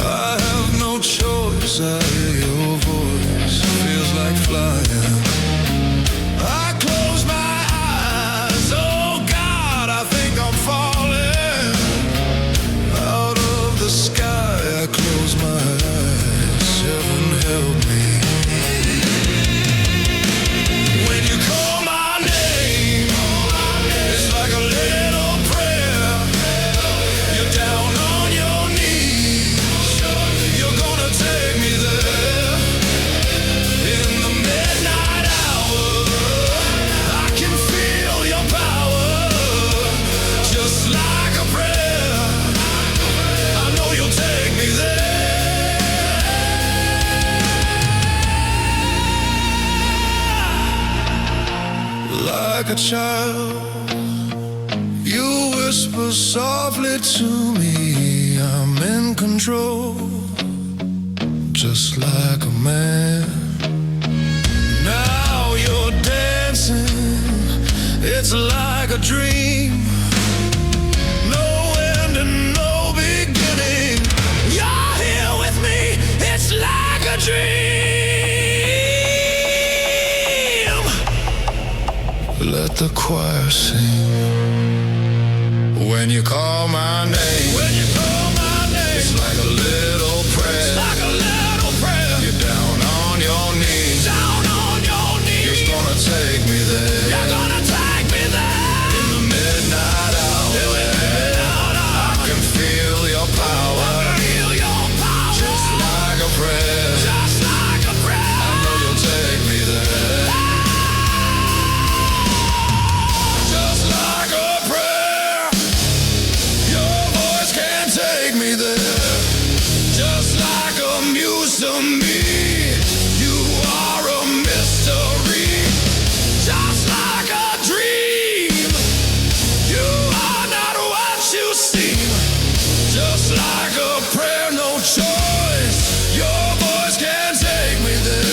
I have no choice. I hear your voice. Feels like flying. I close my eyes. Oh God, I think I'm falling out of the sky. I close my eyes. Heaven help me. When you call my name, it's like a little prayer. You're down on your knees. You're gonna take me there. In the midnight hour, I can feel your power. Just like a prayer, I know you'll take me there. Like a child, you whisper softly to me, I'm in control, just like a man. Now you're dancing, it's like a dream. No end and no beginning. You're here with me, it's like a dream. Let the choir sing. When you call my name, when you call my name, it's like a little prayer. It's like a little prayer. You're down on your knees. Down on your knees. You're gonna take me there. You're gonna take me there. In the midnight hour. In the midnight hour. I can feel your power. I can feel your power. Just like a prayer. Just like a prayer. I know you'll take me there. Just like a prayer. Your voice can take me there. Just like a muse to me. You are a mystery. Just like a dream. You are not what you seem. Just like a prayer, no choice. Your voice can take me there.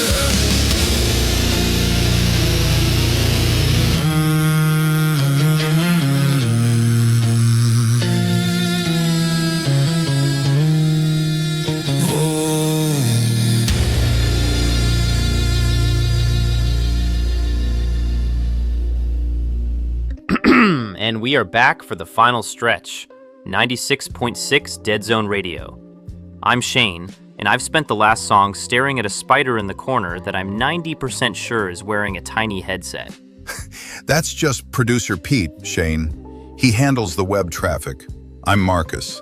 And we are back for the final stretch, 96.6 Dead Zone Radio. I'm Shane, and I've spent the last song staring at a spider in the corner that I'm 90% sure is wearing a tiny headset. That's just producer Pete, Shane. He handles the web traffic. I'm Marcus.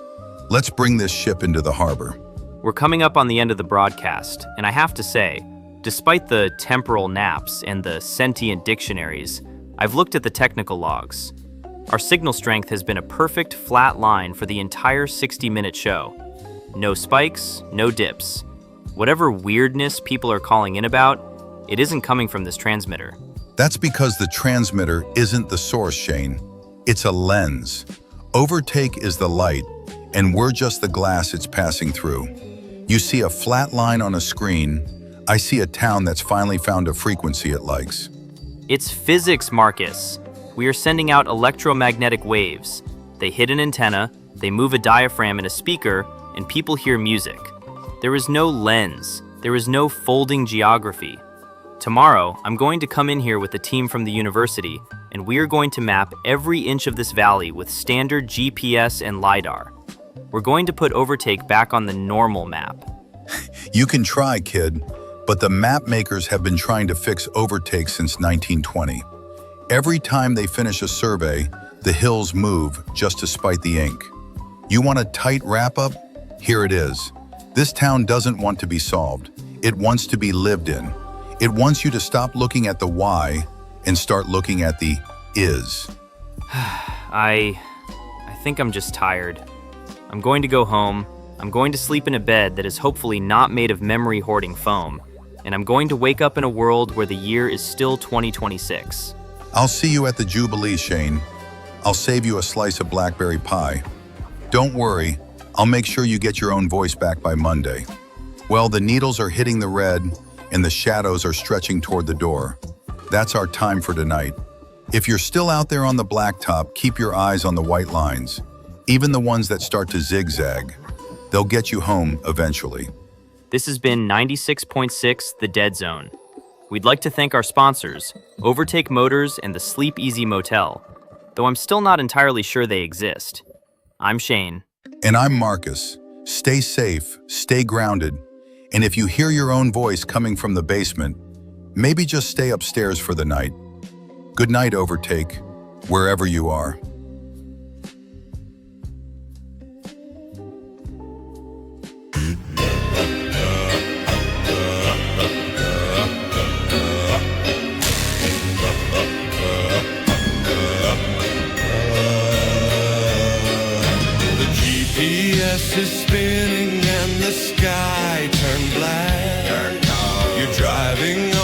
Let's bring this ship into the harbor. We're coming up on the end of the broadcast, and I have to say, despite the temporal naps and the sentient dictionaries, I've looked at the technical logs. Our signal strength has been a perfect flat line for the entire 60-minute show. No spikes, no dips. Whatever weirdness people are calling in about, it isn't coming from this transmitter. That's because the transmitter isn't the source, Shane. It's a lens. Overtake is the light, and we're just the glass it's passing through. You see a flat line on a screen. I see a town that's finally found a frequency it likes. It's physics, Marcus. We are sending out electromagnetic waves. They hit an antenna, they move a diaphragm in a speaker, and people hear music. There is no lens. There is no folding geography. Tomorrow, I'm going to come in here with a team from the university, and we are going to map every inch of this valley with standard GPS and LiDAR. We're going to put Overtake back on the normal map. You can try, kid, but the map makers have been trying to fix Overtake since 1920. Every time they finish a survey, the hills move just to spite the ink. You want a tight wrap-up? Here it is. This town doesn't want to be solved. It wants to be lived in. It wants you to stop looking at the why and start looking at the is. I think I'm just tired. I'm going to go home. I'm going to sleep in a bed that is hopefully not made of memory-hoarding foam. And I'm going to wake up in a world where the year is still 2026. I'll see you at the Jubilee, Shane. I'll save you a slice of blackberry pie. Don't worry, I'll make sure you get your own voice back by Monday. Well, the needles are hitting the red and the shadows are stretching toward the door. That's our time for tonight. If you're still out there on the blacktop, keep your eyes on the white lines. Even the ones that start to zigzag, they'll get you home eventually. This has been 96.6 The Dead Zone. We'd like to thank our sponsors, Overtake Motors and the Sleep Easy Motel, though I'm still not entirely sure they exist. I'm Shane. And I'm Marcus. Stay safe, stay grounded, and if you hear your own voice coming from the basement, maybe just stay upstairs for the night. Good night, Overtake, wherever you are. GPS is spinning and the sky turned black. You're driving